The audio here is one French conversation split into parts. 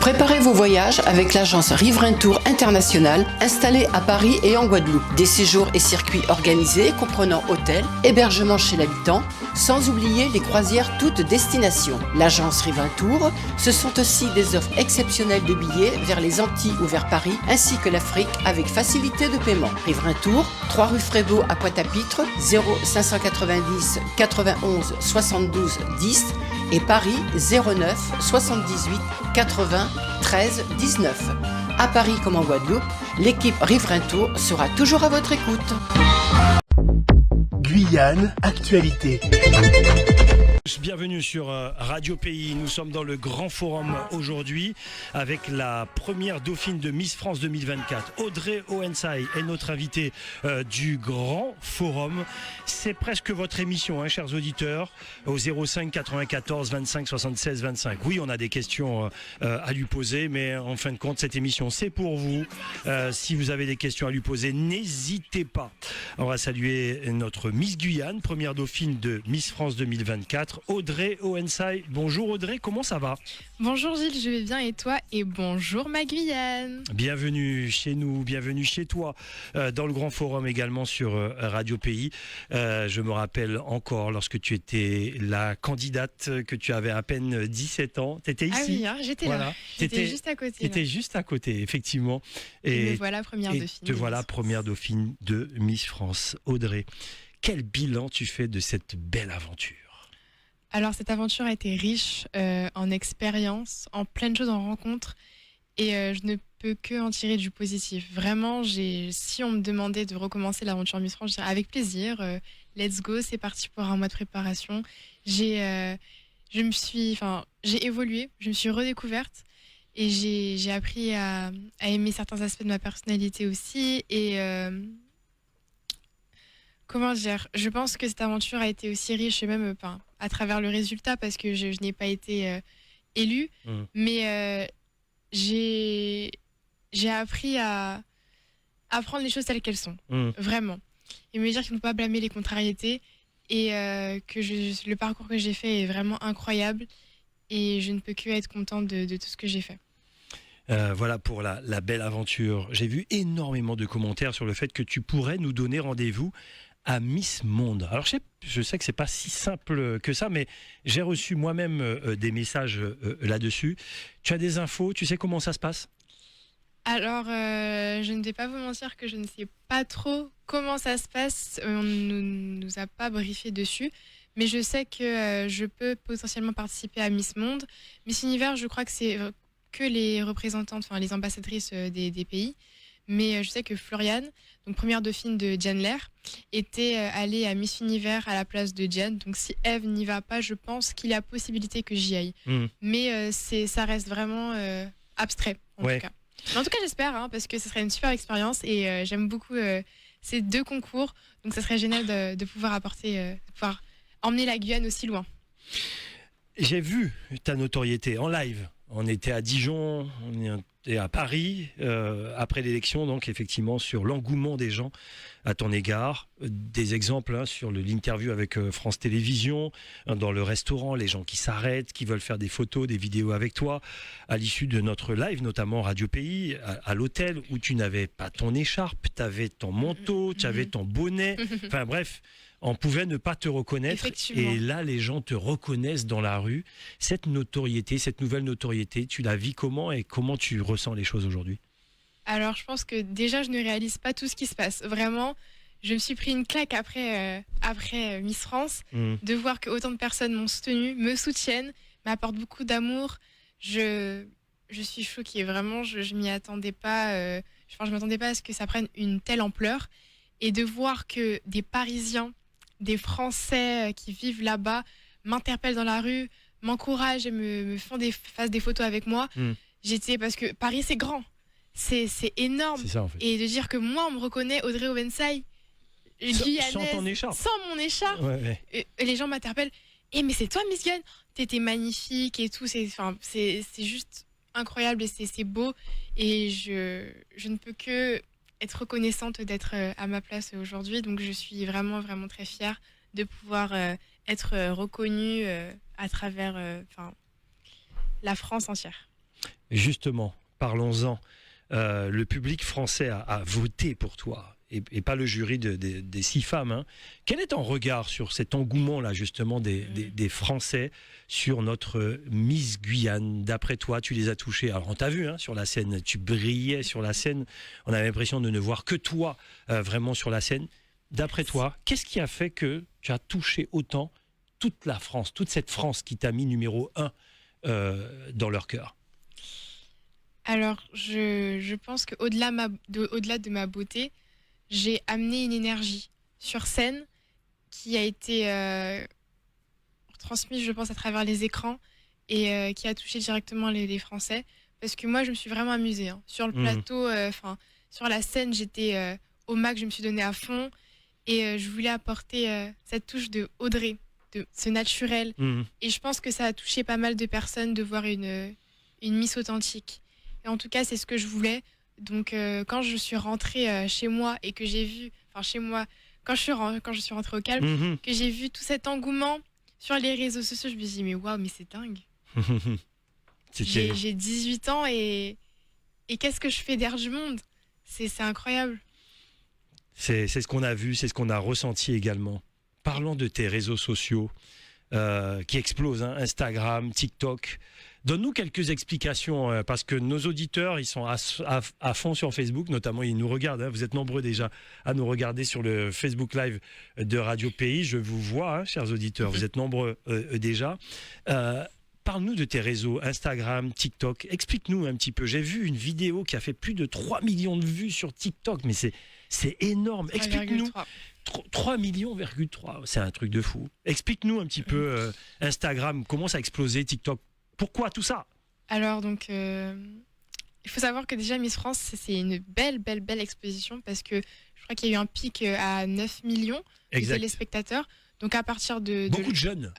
Préparez vos voyages avec l'agence Riverain Tour International installée à Paris et en Guadeloupe. Des séjours et circuits organisés comprenant hôtel, hébergement chez l'habitant, sans oublier les croisières toutes destinations. L'agence Riverain Tour, ce sont aussi des offres exceptionnelles de billets vers les Antilles ou vers Paris, ainsi que l'Afrique avec facilité de paiement. Riverain Tour, 3 rue Frébeau à Pointe-à-Pitre, 0590 91 72 10 et Paris 09 78 80 13 19. À Paris comme en Guadeloupe, l'équipe Riverain Tour sera toujours à votre écoute. Guyane, actualité. Bienvenue sur Radio Pays. Nous sommes dans le Grand Forum aujourd'hui avec la première dauphine de Miss France 2024. Audrey Owensai est notre invitée du Grand Forum. C'est presque votre émission, chers auditeurs, au 05 94 25 76 25. Oui, on a des questions à lui poser, mais en fin de compte, cette émission, c'est pour vous. Si vous avez des questions à lui poser, n'hésitez pas. On va saluer notre Miss Guyane, première dauphine de Miss France 2024. Audrey Owensai. Bonjour Audrey, comment ça va ? Bonjour Gilles, je vais bien et toi ? Et bonjour ma Guyane. Bienvenue chez nous, bienvenue chez toi, dans le Grand Forum également sur Radio Pays. Je me rappelle encore lorsque tu étais la candidate, que tu avais à peine 17 ans. Tu étais ici ? Ah oui, j'étais là. J'étais juste à côté. Tu étais juste à côté, effectivement. Et me voilà première dauphine. Te voilà première dauphine de Miss France. Audrey, quel bilan tu fais de cette belle aventure ? Alors cette aventure a été riche en expériences, en plein de choses, en rencontres, et je ne peux que en tirer du positif. Vraiment, si on me demandait de recommencer l'aventure Miss France, je dirais avec plaisir, let's go, c'est parti pour un mois de préparation. J'ai évolué, je me suis redécouverte, et j'ai appris à aimer certains aspects de ma personnalité aussi, et comment dire, je pense que cette aventure a été aussi riche, et même à travers le résultat, parce que je n'ai pas été élue, mais j'ai appris à prendre les choses telles qu'elles sont, vraiment. Et me dire qu'il ne faut pas blâmer les contrariétés, et que le parcours que j'ai fait est vraiment incroyable, et je ne peux que être contente de tout ce que j'ai fait. Voilà pour la belle aventure. J'ai vu énormément de commentaires sur le fait que tu pourrais nous donner rendez-vous à Miss Monde. Alors je sais que c'est pas si simple que ça, mais j'ai reçu moi-même des messages là-dessus. Tu as des infos, tu sais comment ça se passe ? Alors, je ne vais pas vous mentir que je ne sais pas trop comment ça se passe. On ne nous a pas briefé dessus, mais je sais que je peux potentiellement participer à Miss Monde. Miss Univers, je crois que c'est que les représentantes, enfin les ambassadrices des pays. Mais je sais que Floriane, donc première dauphine de Diane Lair, était allée à Miss Univers à la place de Diane. Donc si Eve n'y va pas, je pense qu'il y a possibilité que j'y aille. Mais ça reste vraiment abstrait, en tout cas. Mais en tout cas, j'espère, parce que ce serait une super expérience, et j'aime beaucoup ces deux concours. Donc ça serait génial de pouvoir de pouvoir emmener la Guyane aussi loin. J'ai vu ta notoriété en live. On était à Dijon, on était à Paris, après l'élection, donc effectivement sur l'engouement des gens à ton égard. Des exemples sur l'interview avec France Télévisions, dans le restaurant, les gens qui s'arrêtent, qui veulent faire des photos, des vidéos avec toi. À l'issue de notre live, notamment Radio Pays, à l'hôtel, où tu n'avais pas ton écharpe, tu avais ton manteau, tu avais ton bonnet, enfin bref... On pouvait ne pas te reconnaître, et là, les gens te reconnaissent dans la rue. Cette notoriété, cette nouvelle notoriété, tu la vis comment, et comment tu ressens les choses aujourd'hui ? Alors, je pense que déjà, je ne réalise pas tout ce qui se passe. Vraiment, je me suis pris une claque après Miss France, de voir que autant de personnes m'ont soutenue, me soutiennent, m'apportent beaucoup d'amour. Je suis choquée, vraiment, je m'y attendais pas. Je m'attendais pas à ce que ça prenne une telle ampleur. Et de voir que des Parisiens, des Français qui vivent là-bas m'interpellent dans la rue, m'encouragent et fassent des photos avec moi. Parce que Paris, c'est grand, c'est énorme. C'est ça, en fait. Et de dire que moi, on me reconnaît, Audrey Owensai, guyanaise, sans mon écharpe. Et les gens m'interpellent. Mais c'est toi, Miss Guyane, t'étais magnifique et tout. C'est juste incroyable, et c'est beau. Et je ne peux que être reconnaissante d'être à ma place aujourd'hui. Donc je suis vraiment, vraiment très fière de pouvoir être reconnue à travers la France entière. Justement, parlons-en. Le public français a voté pour toi et pas le jury des 6 femmes. Hein. Quel est ton regard sur cet engouement-là, justement, des Français sur notre Miss Guyane? D'après toi, tu les as touchés. Alors, on t'a vu sur la scène, tu brillais sur la scène. On avait l'impression de ne voir que toi vraiment sur la scène. D'après toi, qu'est-ce qui a fait que tu as touché autant toute la France, toute cette France qui t'a mis numéro 1 dans leur cœur? Alors, je pense qu'au-delà de ma beauté, j'ai amené une énergie sur scène qui a été transmise, je pense, à travers les écrans et qui a touché directement les Français. Parce que moi, je me suis vraiment amusée. Hein. Sur le plateau, sur la scène, j'étais au max, je me suis donnée à fond. Et je voulais apporter cette touche de Audrey, de ce naturel. Et je pense que ça a touché pas mal de personnes de voir une Miss authentique. Et en tout cas, c'est ce que je voulais. Donc, quand je suis rentrée chez moi et que j'ai vu, chez moi, quand je suis rentrée au calme, que j'ai vu tout cet engouement sur les réseaux sociaux, je me suis dit, mais waouh, mais c'est dingue. J'ai 18 ans et qu'est-ce que je fais d'air du monde? C'est incroyable. C'est ce qu'on a vu, c'est ce qu'on a ressenti également. Parlons de tes réseaux sociaux qui explosent, Instagram, TikTok. Donne-nous quelques explications, parce que nos auditeurs, ils sont à fond sur Facebook, notamment ils nous regardent. Vous êtes nombreux déjà à nous regarder sur le Facebook Live de Radio Pays. Je vous vois, chers auditeurs, vous êtes nombreux déjà. Parle-nous de tes réseaux, Instagram, TikTok. Explique-nous un petit peu. J'ai vu une vidéo qui a fait plus de 3 millions de vues sur TikTok, mais c'est énorme. Explique-nous. 3 millions, c'est un truc de fou. Explique-nous un petit peu Instagram, comment ça a explosé, TikTok. Pourquoi tout ça? Alors, donc, il faut savoir que déjà Miss France, c'est une belle exposition parce que je crois qu'il y a eu un pic à 9 millions de téléspectateurs. Donc, à partir de beaucoup de jeunes.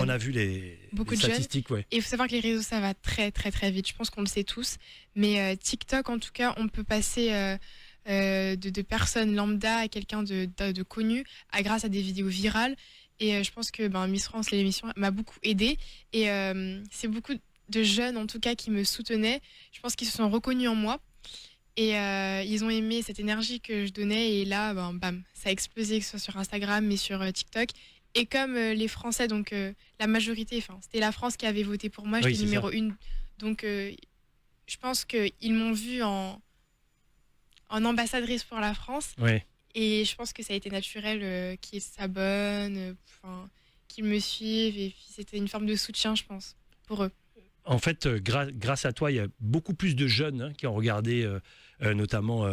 On a vu les statistiques, ouais. Et il faut savoir que les réseaux, ça va très vite. Je pense qu'on le sait tous. Mais TikTok, en tout cas, on peut passer de personnes lambda à quelqu'un de connu grâce à des vidéos virales. Et je pense que Miss France, l'émission, m'a beaucoup aidée. Et c'est beaucoup de jeunes, en tout cas, qui me soutenaient. Je pense qu'ils se sont reconnus en moi. Et ils ont aimé cette énergie que je donnais. Et là, bam, ça a explosé, que ce soit sur Instagram, mais sur TikTok. Et comme les Français, donc la majorité, c'était la France qui avait voté pour moi, j'étais numéro 1. Donc je pense qu'ils m'ont vue en ambassadrice pour la France. Ouais. Et je pense que ça a été naturel qu'ils s'abonnent, qu'ils me suivent. Et puis c'était une forme de soutien, je pense, pour eux. En fait, grâce à toi, il y a beaucoup plus de jeunes qui ont regardé notamment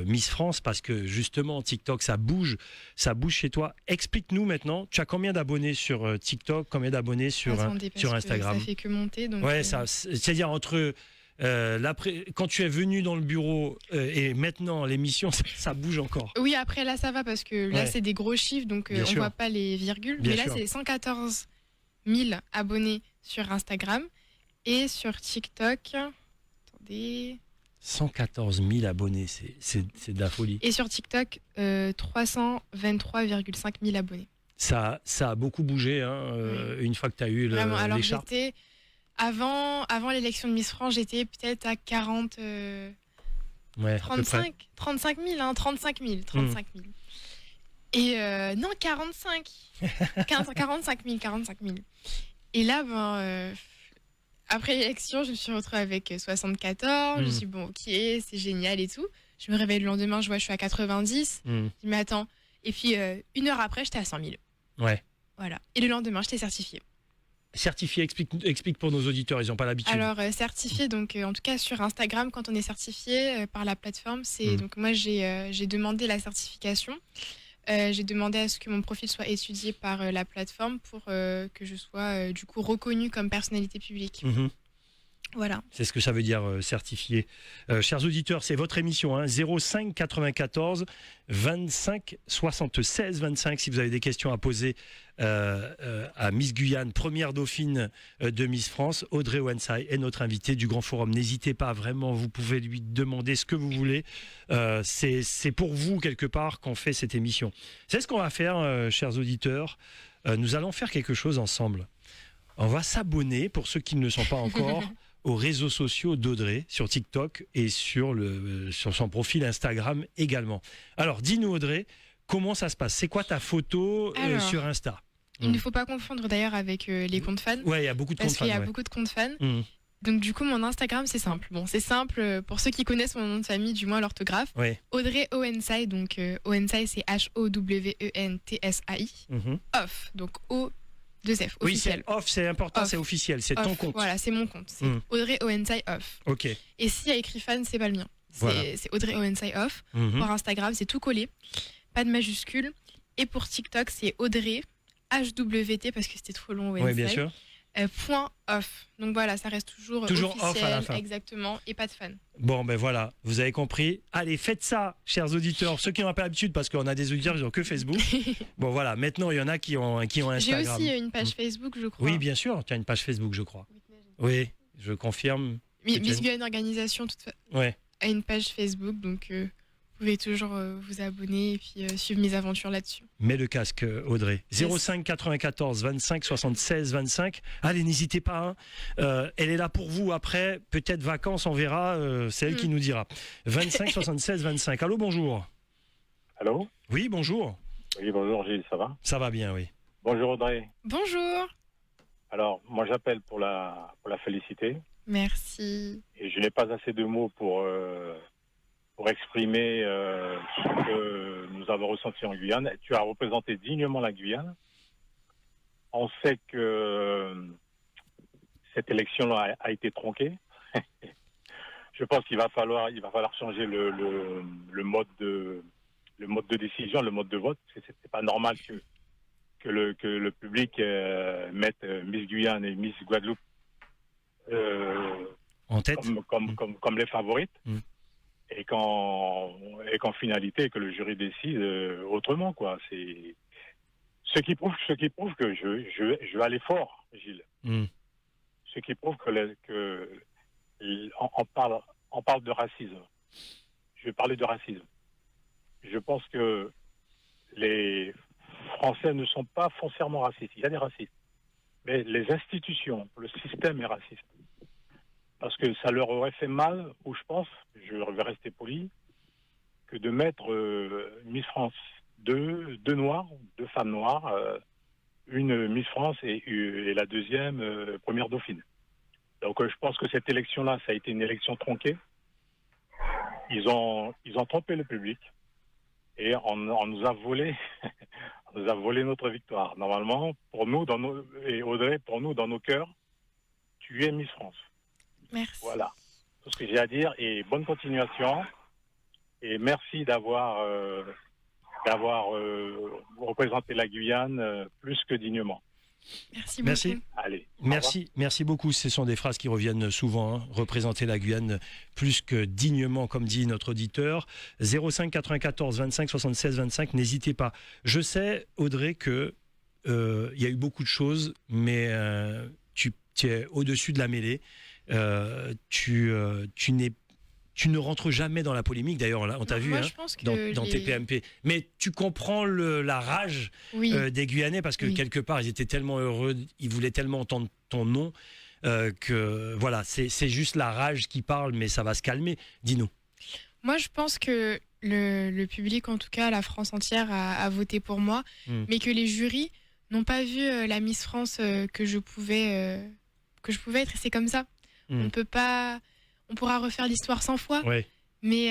Miss France, parce que justement, TikTok, ça bouge chez toi. Explique-nous maintenant, tu as combien d'abonnés sur TikTok, combien d'abonnés sur Instagram? Ça fait que monter. Donc ouais, c'est-à-dire entre... quand tu es venu dans le bureau et maintenant l'émission, ça bouge encore. Oui, après là ça va parce que là c'est des gros chiffres, donc on voit pas les virgules. Mais là c'est 114 000 abonnés sur Instagram et sur TikTok. Attendez. 114 000 abonnés, c'est de la folie. Et sur TikTok, 323,5 000 abonnets. Ça a beaucoup bougé une fois que tu as eu l'écharpe. Avant l'élection de Miss France, j'étais peut-être à 35 000, 35 000. Et non, 45 000. Et là, après l'élection, je me suis retrouvée avec 74. Je me suis dit, bon, ok, c'est génial et tout. Je me réveille le lendemain, je vois, je suis à 90. Je dis, mais attends. Et puis, 1 heure après, j'étais à 100 000. Ouais. Voilà. Et le lendemain, j'étais certifiée. Certifié, explique pour nos auditeurs, ils n'ont pas l'habitude. Alors certifié, donc en tout cas sur Instagram, quand on est certifié par la plateforme, c'est donc moi j'ai demandé la certification. J'ai demandé à ce que mon profil soit étudié par la plateforme pour que je sois du coup reconnue comme personnalité publique. Voilà. C'est ce que ça veut dire certifié. Chers auditeurs, c'est votre émission 05 94 25 76 25 si vous avez des questions à poser à Miss Guyane, première dauphine de Miss France. Audrey Wensai est notre invitée du Grand Forum. N'hésitez pas, vraiment, vous pouvez lui demander ce que vous voulez. C'est pour vous, quelque part, qu'on fait cette émission. C'est ce qu'on va faire, chers auditeurs. Nous allons faire quelque chose ensemble. On va s'abonner, pour ceux qui ne le sont pas encore, aux réseaux sociaux d'Audrey, sur TikTok et sur son profil Instagram également. Alors, dis-nous Audrey, comment ça se passe? C'est quoi ta photo sur Insta? Il ne faut pas confondre d'ailleurs avec les comptes fans. Ouais, il y a beaucoup de comptes fans. Parce qu'il y a beaucoup de comptes fans. Donc du coup, mon Instagram, c'est simple. Bon, c'est simple pour ceux qui connaissent mon nom de famille, du moins l'orthographe. Ouais. Audrey Owensai, donc Owensai, c'est H-O-W-E-N-T-S-A-I. Off, donc O-2-F, Oui, officiel. c'est off, c'est important, Off. c'est officiel, c'est ton compte. Voilà, c'est mon compte. C'est Audrey Owensai Off. Ok. Et s'il y a écrit fan, c'est pas le mien. C'est Audrey Owensai Off. Pour Instagram, c'est tout collé. Pas de majuscule. Et pour TikTok, c'est Audrey HWT, parce que c'était trop long, Owensai. Oui, bien sûr. Point off. Donc voilà, ça reste toujours Toujours officiel, off à la fin. Exactement, et pas de fan. Bon, ben voilà, vous avez compris. Allez, faites ça, chers auditeurs. Ceux qui n'ont pas l'habitude, parce qu'on a des auditeurs qui n'ont que Facebook. Bon, voilà, maintenant, il y en a qui ont Instagram. J'ai aussi une page Facebook, je crois. Oui, bien sûr, tu as une page Facebook, je crois. Oui, je confirme. Miss Guyane Organisation Ouais. a une page Facebook, donc vous pouvez toujours vous abonner et puis suivre mes aventures là-dessus. Mets le casque, Audrey. 05 94 25 76 25. Allez, n'hésitez pas. Elle est là pour vous après. Peut-être vacances, on verra. C'est elle qui nous dira. 25 76 25. Allô, bonjour. Allô? Oui, bonjour. Oui, bonjour Gilles, ça va? Ça va bien, oui. Bonjour Audrey. Bonjour. Alors, moi j'appelle pour la féliciter. Merci. Et je n'ai pas assez de mots pour exprimer ce que nous avons ressenti en Guyane. Tu as représenté dignement la Guyane. On sait que cette élection a été tronquée. Je pense qu'il va falloir changer le mode de décision, le mode de vote. Parce que c'est pas normal que le public mette Miss Guyane et Miss Guadeloupe en tête comme les favorites. Et qu'en finalité, que le jury décide autrement, quoi. C'est ce qui prouve que je vais aller fort, Gilles. Ce qui prouve on parle de racisme. Je vais parler de racisme. Je pense que les Français ne sont pas foncièrement racistes. Il y a des racistes. Mais les institutions, le système est raciste. Parce que ça leur aurait fait mal, ou je pense, je vais rester poli, que de mettre Miss France, deux noirs, deux femmes noires, une Miss France et la deuxième première dauphine. Donc je pense que cette élection-là, ça a été une élection tronquée. Ils ont trompé le public et on nous a volé, on nous a volé notre victoire. Normalement, pour nous, et Audrey, pour nous, dans nos cœurs, tu es Miss France. Merci. Voilà, tout ce que j'ai à dire et bonne continuation et merci d'avoir représenté la Guyane plus que dignement. Merci beaucoup. Allez. Merci beaucoup. Ce sont des phrases qui reviennent souvent. Hein. Représenter la Guyane plus que dignement, comme dit notre auditeur. 05 94 25 76 25. N'hésitez pas. Je sais, Audrey, que il y a eu beaucoup de choses, mais tu es au-dessus de la mêlée. Tu ne rentres jamais dans la polémique, d'ailleurs, on t'a vu dans tes PMP. Mais tu comprends la rage des Guyanais, parce que quelque part, ils étaient tellement heureux, ils voulaient tellement entendre ton nom, que voilà, c'est juste la rage qui parle, mais ça va se calmer. Dis-nous. Moi, je pense que le public, en tout cas, la France entière, a voté pour moi, mais que les jurys n'ont pas vu la Miss France que je pouvais être, et c'est comme ça. On pourra refaire l'histoire 100 fois, mais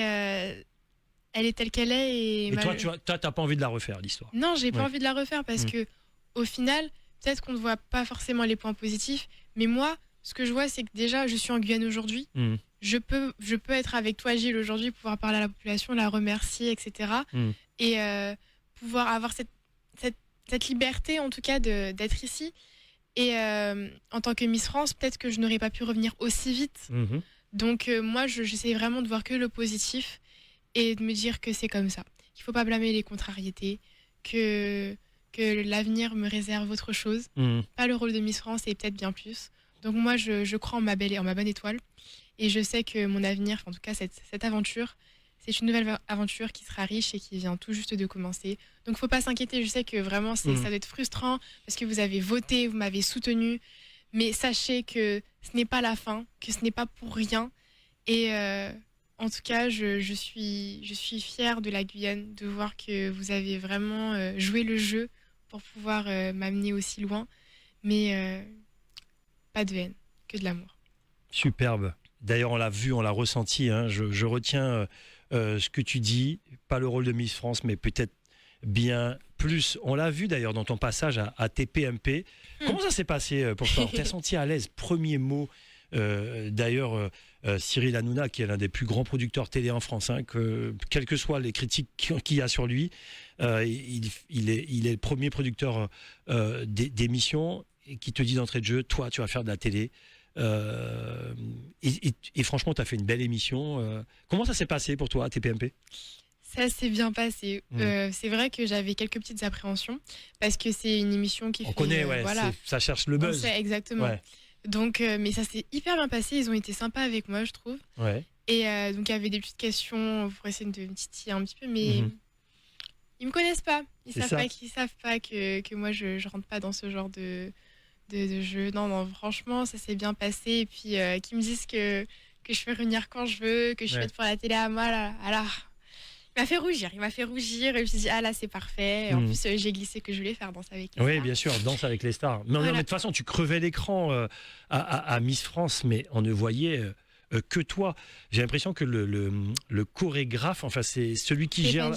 elle est telle qu'elle est. Et toi, t'as pas envie de la refaire, l'histoire? Non, j'ai pas envie de la refaire parce que, au final, peut-être qu'on ne voit pas forcément les points positifs, mais moi, ce que je vois, c'est que déjà, je suis en Guyane aujourd'hui. Je peux être avec toi, Gilles, aujourd'hui, pouvoir parler à la population, la remercier, etc. Et pouvoir avoir cette liberté, en tout cas, d'être ici. Et en tant que Miss France, peut-être que je n'aurais pas pu revenir aussi vite. Donc moi, j'essaie vraiment de voir que le positif et de me dire que c'est comme ça. Qu'il ne faut pas blâmer les contrariétés, que l'avenir me réserve autre chose. Pas le rôle de Miss France et peut-être bien plus. Donc moi, je crois en ma bonne étoile. Et je sais que mon avenir, en tout cas cette aventure, c'est une nouvelle aventure qui sera riche et qui vient tout juste de commencer. Donc, faut pas s'inquiéter. Je sais que vraiment, ça doit être frustrant parce que vous avez voté, vous m'avez soutenu. Mais sachez que ce n'est pas la fin, que ce n'est pas pour rien. Et en tout cas, je suis fière de la Guyane, de voir que vous avez vraiment joué le jeu pour pouvoir m'amener aussi loin. Mais pas de haine, que de l'amour. Superbe. D'ailleurs, on l'a vu, on l'a ressenti. Hein. Je retiens ce que tu dis, pas le rôle de Miss France, mais peut-être bien plus. On l'a vu d'ailleurs dans ton passage à TPMP. Comment ça s'est passé pour toi? T'es senti à l'aise? Premier mot. D'ailleurs, Cyril Hanouna, qui est l'un des plus grands producteurs télé en France, hein, quelles que soient les critiques qu'il y a sur lui, il est le premier producteur d'émissions et qui te dit d'entrée de jeu, toi, tu vas faire de la télé. Et franchement, tu as fait une belle émission. Comment ça s'est passé pour toi à TPMP? Ça s'est bien passé. C'est vrai que j'avais quelques petites appréhensions parce que c'est une émission qui On connaît, ouais, voilà. ça cherche le buzz. On sait, exactement. Ouais. Donc, mais ça s'est hyper bien passé. Ils ont été sympas avec moi, je trouve. Ouais. Et donc, il y avait des petites questions pour essayer de me titiller un petit peu, mais ils me connaissent pas. Ils savent pas que moi, je rentre pas dans ce genre de jeu. Non, franchement, ça s'est bien passé. Et puis, qu'ils me disent que je peux revenir quand je veux, que je suis faite pour la télé à moi, là. Alors, il m'a fait rougir. Et je me suis dit, ah là, c'est parfait. Et en plus, j'ai glissé que je voulais faire Danse avec les stars. Oui, bien sûr, Danse avec les stars. Mais, Voilà. mais de toute façon, tu crevais l'écran à Miss France, mais on ne voyait que toi. J'ai l'impression que le chorégraphe, enfin, c'est celui qui gère.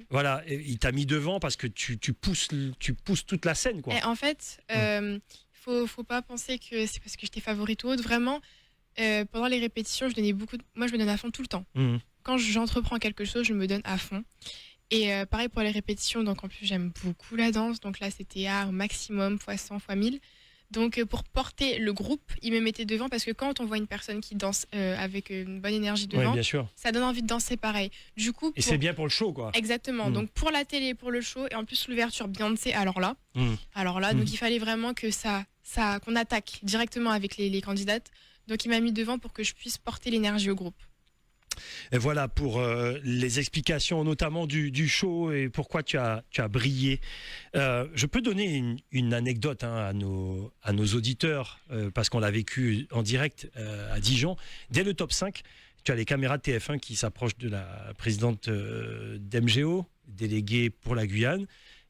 Voilà, il t'a mis devant parce que tu pousses toute la scène, quoi. Et en fait, faut pas penser que c'est parce que j'étais favorite ou autre. Vraiment, pendant les répétitions, moi, je me donne à fond tout le temps. Quand j'entreprends quelque chose, je me donne à fond. Et pareil pour les répétitions, donc en plus j'aime beaucoup la danse, donc là c'était au maximum, fois 100, fois 1000. Donc pour porter le groupe, ils me mettaient devant parce que quand on voit une personne qui danse avec une bonne énergie devant, bien sûr. ça donne envie de danser pareil. Du coup, Et c'est bien pour le show, quoi. Exactement, donc pour la télé, pour le show, et en plus l'ouverture Beyoncé, alors là, donc il fallait vraiment que qu'on attaque directement avec les candidates. Donc il m'a mis devant pour que je puisse porter l'énergie au groupe. Et voilà pour les explications notamment du show et pourquoi tu as brillé. Je peux donner une anecdote à nos auditeurs parce qu'on l'a vécu en direct à Dijon. Dès le top 5, tu as les caméras de TF1 qui s'approchent de la présidente d'MGO, déléguée pour la Guyane,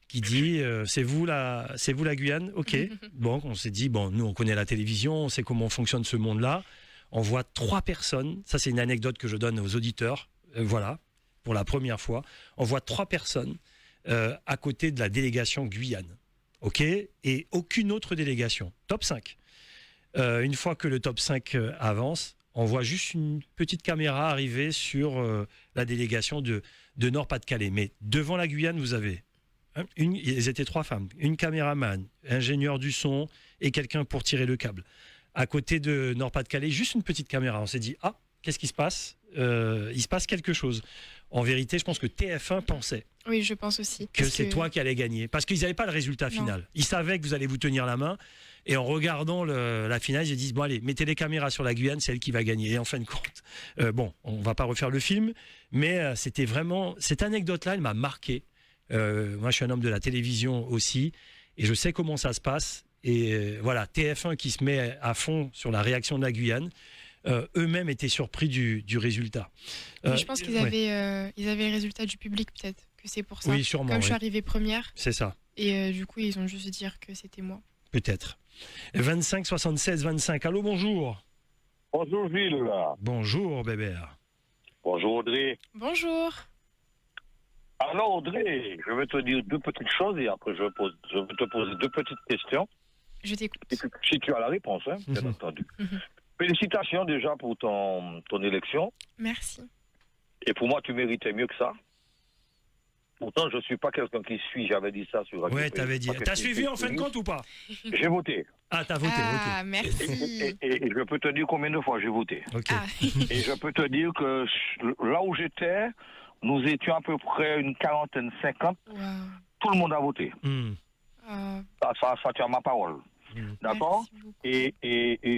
qui dit c'est vous la Guyane? Ok. Bon, on s'est dit, nous on connaît la télévision, on sait comment fonctionne ce monde-là. On voit 3 personnes, ça c'est une anecdote que je donne aux auditeurs, voilà, pour la première fois, on voit 3 personnes à côté de la délégation Guyane, ok, et aucune autre délégation, top 5. Une fois que le top 5 avance, on voit juste une petite caméra arriver sur la délégation de Nord-Pas-de-Calais, mais devant la Guyane, vous avez, ils étaient 3 femmes, une caméraman, ingénieur du son et quelqu'un pour tirer le câble. À côté de Nord-Pas-de-Calais, juste une petite caméra. On s'est dit, qu'est-ce qui se passe? Il se passe quelque chose. En vérité, je pense que TF1 pensait. Oui, je pense aussi. Que c'est toi qui allais gagner. Parce qu'ils n'avaient pas le résultat final. Ils savaient que vous allez vous tenir la main. Et en regardant la finale, ils disent, bon allez, mettez les caméras sur la Guyane, c'est elle qui va gagner. Et en fin de compte, on ne va pas refaire le film. Mais c'était vraiment... Cette anecdote-là, elle m'a marqué. Moi, je suis un homme de la télévision aussi. Et je sais comment ça se passe. Et voilà, TF1 qui se met à fond sur la réaction de la Guyane, eux-mêmes étaient surpris du résultat. Mais je pense qu'ils avaient le résultat du public peut-être, que c'est pour ça. Oui, sûrement. Comme je suis arrivée première. C'est ça. Et du coup, ils ont juste dire que c'était moi. Peut-être. 25 76 25. Allô, bonjour. Bonjour Gilles. Bonjour Bébert. Bonjour Audrey. Bonjour. Alors Audrey, je vais te dire 2 petites choses et après je vais te poser 2 petites questions. Je t'écoute. Si tu as la réponse, bien entendu. Félicitations déjà pour ton élection. Merci. Et pour moi, tu méritais mieux que ça. Pourtant, je ne suis pas quelqu'un qui suit, j'avais dit ça sur Radio Ouais, t'avais dit. T'as suivi en fin de compte ou pas? J'ai voté. Ah, t'as voté, ah, ok. Merci. Et je peux te dire combien de fois j'ai voté. Ok. Ah. Et je peux te dire que là où j'étais, nous étions à peu près une quarantaine, 50. Wow. Tout le monde a voté. Ça tient ma parole. D'accord? Et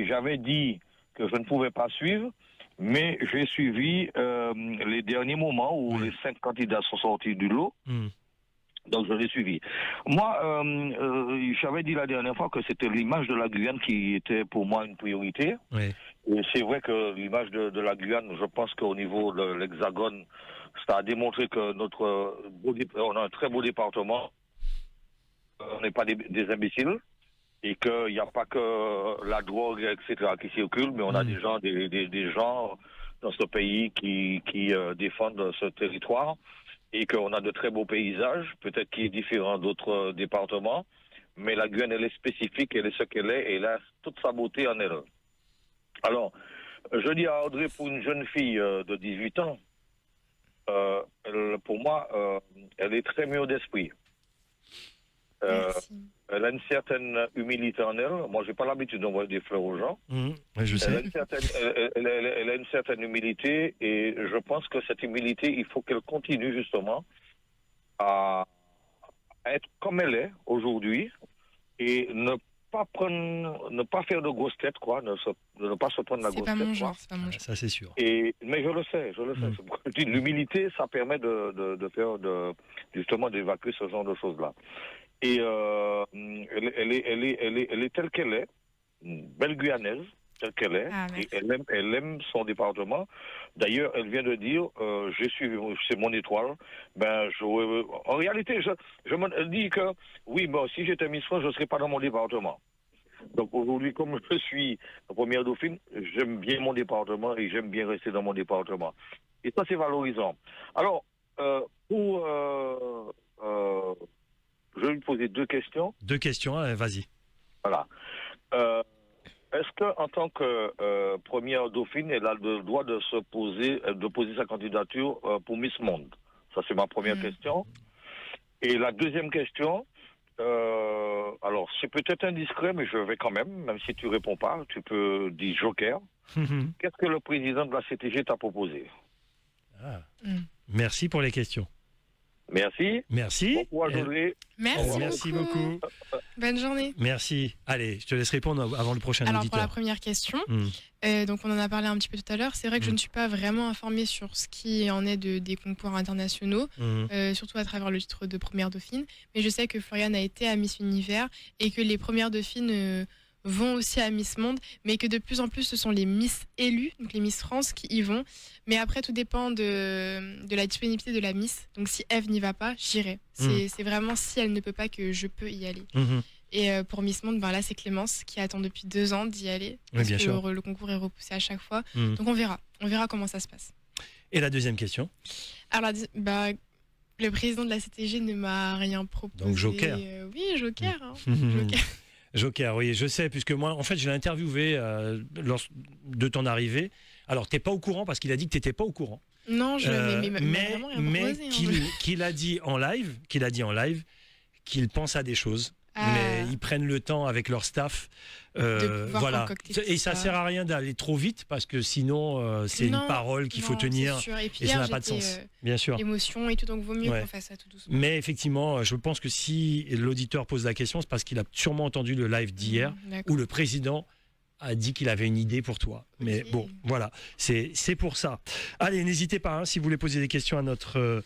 j'avais dit que je ne pouvais pas suivre, mais j'ai suivi les derniers moments où les 5 candidats sont sortis du lot. Donc je l'ai suivi. Moi, j'avais dit la dernière fois que c'était l'image de la Guyane qui était pour moi une priorité. Oui. Et c'est vrai que l'image de la Guyane, je pense qu'au niveau de l'Hexagone, ça a démontré que on a un très beau département. On n'est pas des imbéciles. Et qu'il n'y a pas que la drogue, etc., qui circule, mais on a des gens dans ce pays qui défendent ce territoire. Et qu'on a de très beaux paysages, peut-être qui est différent d'autres départements, mais la Guyane, elle est spécifique, elle est ce qu'elle est, et elle a toute sa beauté en elle. Alors, je dis à Audrey, pour une jeune fille de 18 ans, pour moi, elle est très mûre d'esprit. Elle a une certaine humilité en elle. Moi, j'ai pas l'habitude d'envoyer des fleurs aux gens. Je sais. Elle a une certaine humilité et je pense que cette humilité, il faut qu'elle continue justement à être comme elle est aujourd'hui et ne pas faire de grosses têtes, quoi, ne pas se prendre la grosse tête. C'est pas mon genre. Ça, c'est sûr. Mais je le sais. L'humilité, ça permet de faire justement d'évacuer ce genre de choses-là. Et elle est telle qu'elle est, une belle Guyanaise, telle qu'elle est, et elle aime son département. D'ailleurs, elle vient de dire, c'est mon étoile. En réalité, je me dis que, oui, si j'étais Miss France, je ne serais pas dans mon département. Donc aujourd'hui, comme je suis la première dauphine, j'aime bien mon département et j'aime bien rester dans mon département. Et ça, c'est valorisant. Alors, je vais lui poser deux questions. Deux questions, vas-y. Voilà. Est-ce qu'en tant que première dauphine, elle a le droit de poser sa candidature pour Miss Monde? Ça, c'est ma première question. Et la deuxième question, alors c'est peut-être indiscret, mais je vais quand même si tu réponds pas, tu peux dire joker. Qu'est-ce que le président de la CTG t'a proposé? Merci pour les questions. Merci. Bon courage, Audrey. Merci beaucoup. Bonne journée. Merci. Allez, je te laisse répondre avant le prochain auditeur. Alors pour la première question, donc on en a parlé un petit peu tout à l'heure, c'est vrai que je ne suis pas vraiment informée sur ce qui en est des concours internationaux, surtout à travers le titre de première dauphine, mais je sais que Floriane a été à Miss Univers et que les premières dauphines vont aussi à Miss Monde, mais que de plus en plus ce sont les Miss élues, donc les Miss France qui y vont. Mais après tout dépend de la disponibilité de la Miss. Donc si Eve n'y va pas, j'irai. C'est vraiment si elle ne peut pas que je peux y aller. Et pour Miss Monde, là c'est Clémence qui attend depuis 2 ans d'y aller. Parce que le concours est repoussé à chaque fois. Donc on verra comment ça se passe. Et la deuxième question? Alors le président de la CTG ne m'a rien proposé. Donc joker. Oui, joker. Joker. Joker, oui, je sais, puisque moi, en fait, je l'ai interviewé de ton arrivée. Alors, t'es pas au courant parce qu'il a dit que t'étais pas au courant. Non, mais qu'il a dit en live, qu'il pense à des choses. Mais ils prennent le temps avec leur staff. Voilà. Et ça sert à rien d'aller trop vite parce que sinon, c'est une parole qu'il faut tenir. Et ça n'a pas de sens. Bien sûr. Émotion et tout, donc vaut mieux qu'on fasse ça tout doucement. Mais effectivement, je pense que si l'auditeur pose la question, c'est parce qu'il a sûrement entendu le live d'hier où le président a dit qu'il avait une idée pour toi. Mais bon, voilà, c'est pour ça. Allez, n'hésitez pas, si vous voulez poser des questions à notre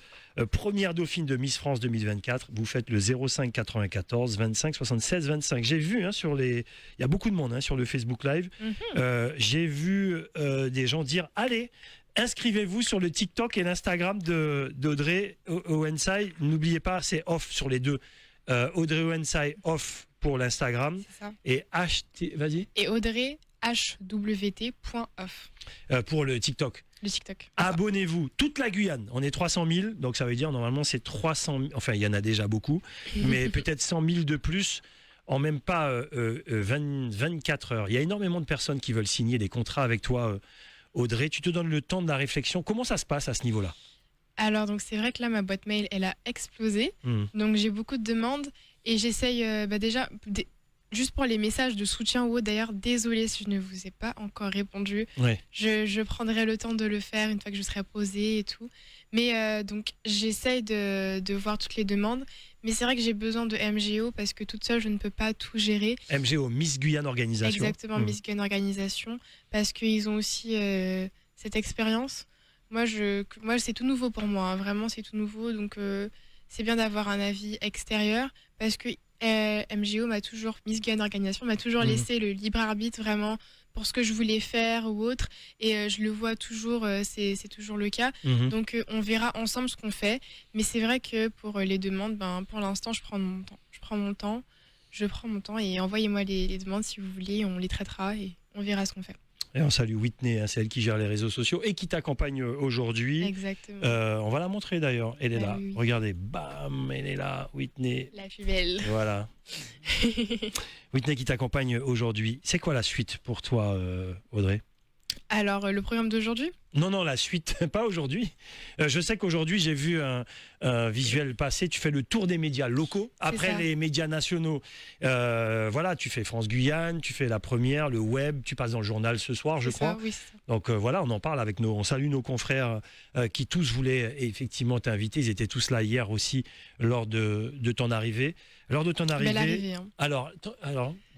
première dauphine de Miss France 2024, vous faites le 05 94 25 76 25. J'ai vu il y a beaucoup de monde sur le Facebook Live. J'ai vu des gens dire, allez, inscrivez-vous sur le TikTok et l'Instagram d'Audrey Owensai. N'oubliez pas, c'est off sur les deux. Audrey Owensai off pour l'Instagram et vas-y. Et Audrey hwt.off pour le TikTok. Abonnez-vous, toute la Guyane, on est 300 000, donc ça veut dire normalement c'est 300 000, enfin il y en a déjà beaucoup, mais peut-être 100 000 de plus en même pas 24 heures. Il y a énormément de personnes qui veulent signer des contrats avec toi, Audrey. Tu te donnes le temps de la réflexion. Comment ça se passe à ce niveau-là? Alors donc c'est vrai que là ma boîte mail elle a explosé, donc j'ai beaucoup de demandes et j'essaye déjà juste pour les messages de soutien ou autre. D'ailleurs désolée si je ne vous ai pas encore répondu. Je prendrai le temps de le faire une fois que je serai posée et tout, mais donc j'essaye de voir toutes les demandes, mais c'est vrai que j'ai besoin de MGO parce que toute seule je ne peux pas tout gérer. MGO, Miss Guyane Organisation. Exactement, Miss Guyane Organisation, parce qu'ils ont aussi cette expérience. Moi, c'est tout nouveau pour moi, vraiment, c'est tout nouveau. Donc, c'est bien d'avoir un avis extérieur parce que MGO m'a toujours, Miss Gun Organisation m'a toujours laissé le libre arbitre vraiment pour ce que je voulais faire ou autre. Et je le vois toujours, c'est toujours le cas. Donc on verra ensemble ce qu'on fait. Mais c'est vrai que pour les demandes, pour l'instant, je prends mon temps. Je prends mon temps et envoyez-moi les demandes si vous voulez. On les traitera et on verra ce qu'on fait. Et on salue Whitney, c'est elle qui gère les réseaux sociaux et qui t'accompagne aujourd'hui. Exactement. On va la montrer d'ailleurs. Elle est là. Oui. Regardez, bam, elle est là, Whitney. La plus belle. Voilà. Whitney qui t'accompagne aujourd'hui. C'est quoi la suite pour toi, Audrey ? Alors, le programme d'aujourd'hui ? Non, la suite, pas aujourd'hui. Je sais qu'aujourd'hui, j'ai vu un visuel passer. Tu fais le tour des médias locaux. Après les médias nationaux, voilà, tu fais France Guyane, tu fais la première, le web, tu passes dans le journal ce soir, je crois. Oui, c'est ça. Donc voilà, on en parle avec on salue nos confrères qui tous voulaient effectivement t'inviter. Ils étaient tous là hier aussi lors de ton arrivée. Lors de ton arrivée. Belle arrivée, hein. Alors,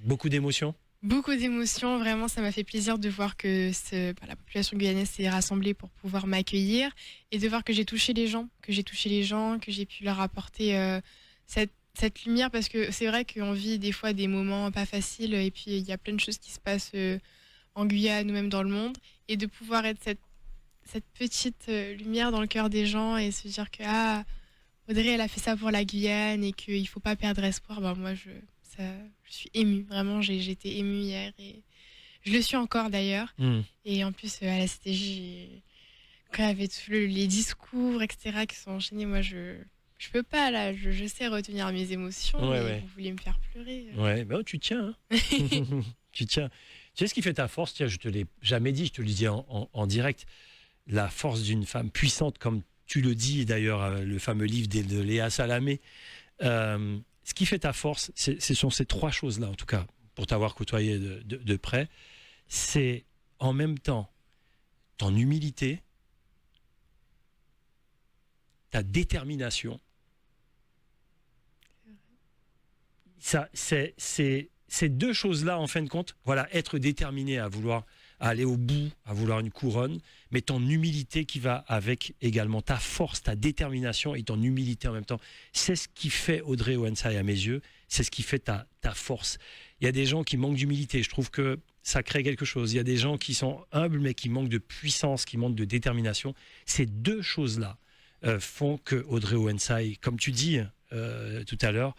beaucoup d'émotions. Beaucoup d'émotions, vraiment, ça m'a fait plaisir de voir que la population guyanaise s'est rassemblée pour pouvoir m'accueillir et de voir que j'ai touché les gens, que j'ai pu leur apporter cette lumière parce que c'est vrai qu'on vit des fois des moments pas faciles et puis il y a plein de choses qui se passent en Guyane ou même dans le monde et de pouvoir être cette petite lumière dans le cœur des gens et se dire que Audrey elle a fait ça pour la Guyane et qu'il ne faut pas perdre espoir, moi je suis émue, vraiment j'ai été émue hier et je le suis encore d'ailleurs. Et en plus à la CTJ quand il y avait tous les discours etc qui sont enchaînés, moi je peux pas je sais retenir mes émotions. Vous voulez me faire pleurer. Ouais, tu tiens. Hein. Tu tiens. Tu sais ce qui fait ta force? Tiens, je te l'ai jamais dit, je te le dis en direct. La force d'une femme puissante, comme tu le dis d'ailleurs, le fameux livre de Léa Salamé. Ce qui fait ta force, ce sont ces trois choses-là, en tout cas, pour t'avoir côtoyé de près. C'est en même temps ton humilité, ta détermination. Ces deux choses-là, en fin de compte, voilà, être déterminé à vouloir aller au bout, à vouloir une couronne, mais ton humilité qui va avec également ta force, ta détermination et ton humilité en même temps. C'est ce qui fait Audrey Owensai à mes yeux, c'est ce qui fait ta force. Il y a des gens qui manquent d'humilité, je trouve que ça crée quelque chose. Il y a des gens qui sont humbles mais qui manquent de puissance, qui manquent de détermination. Ces deux choses-là font que Audrey Owensai, comme tu dis tout à l'heure,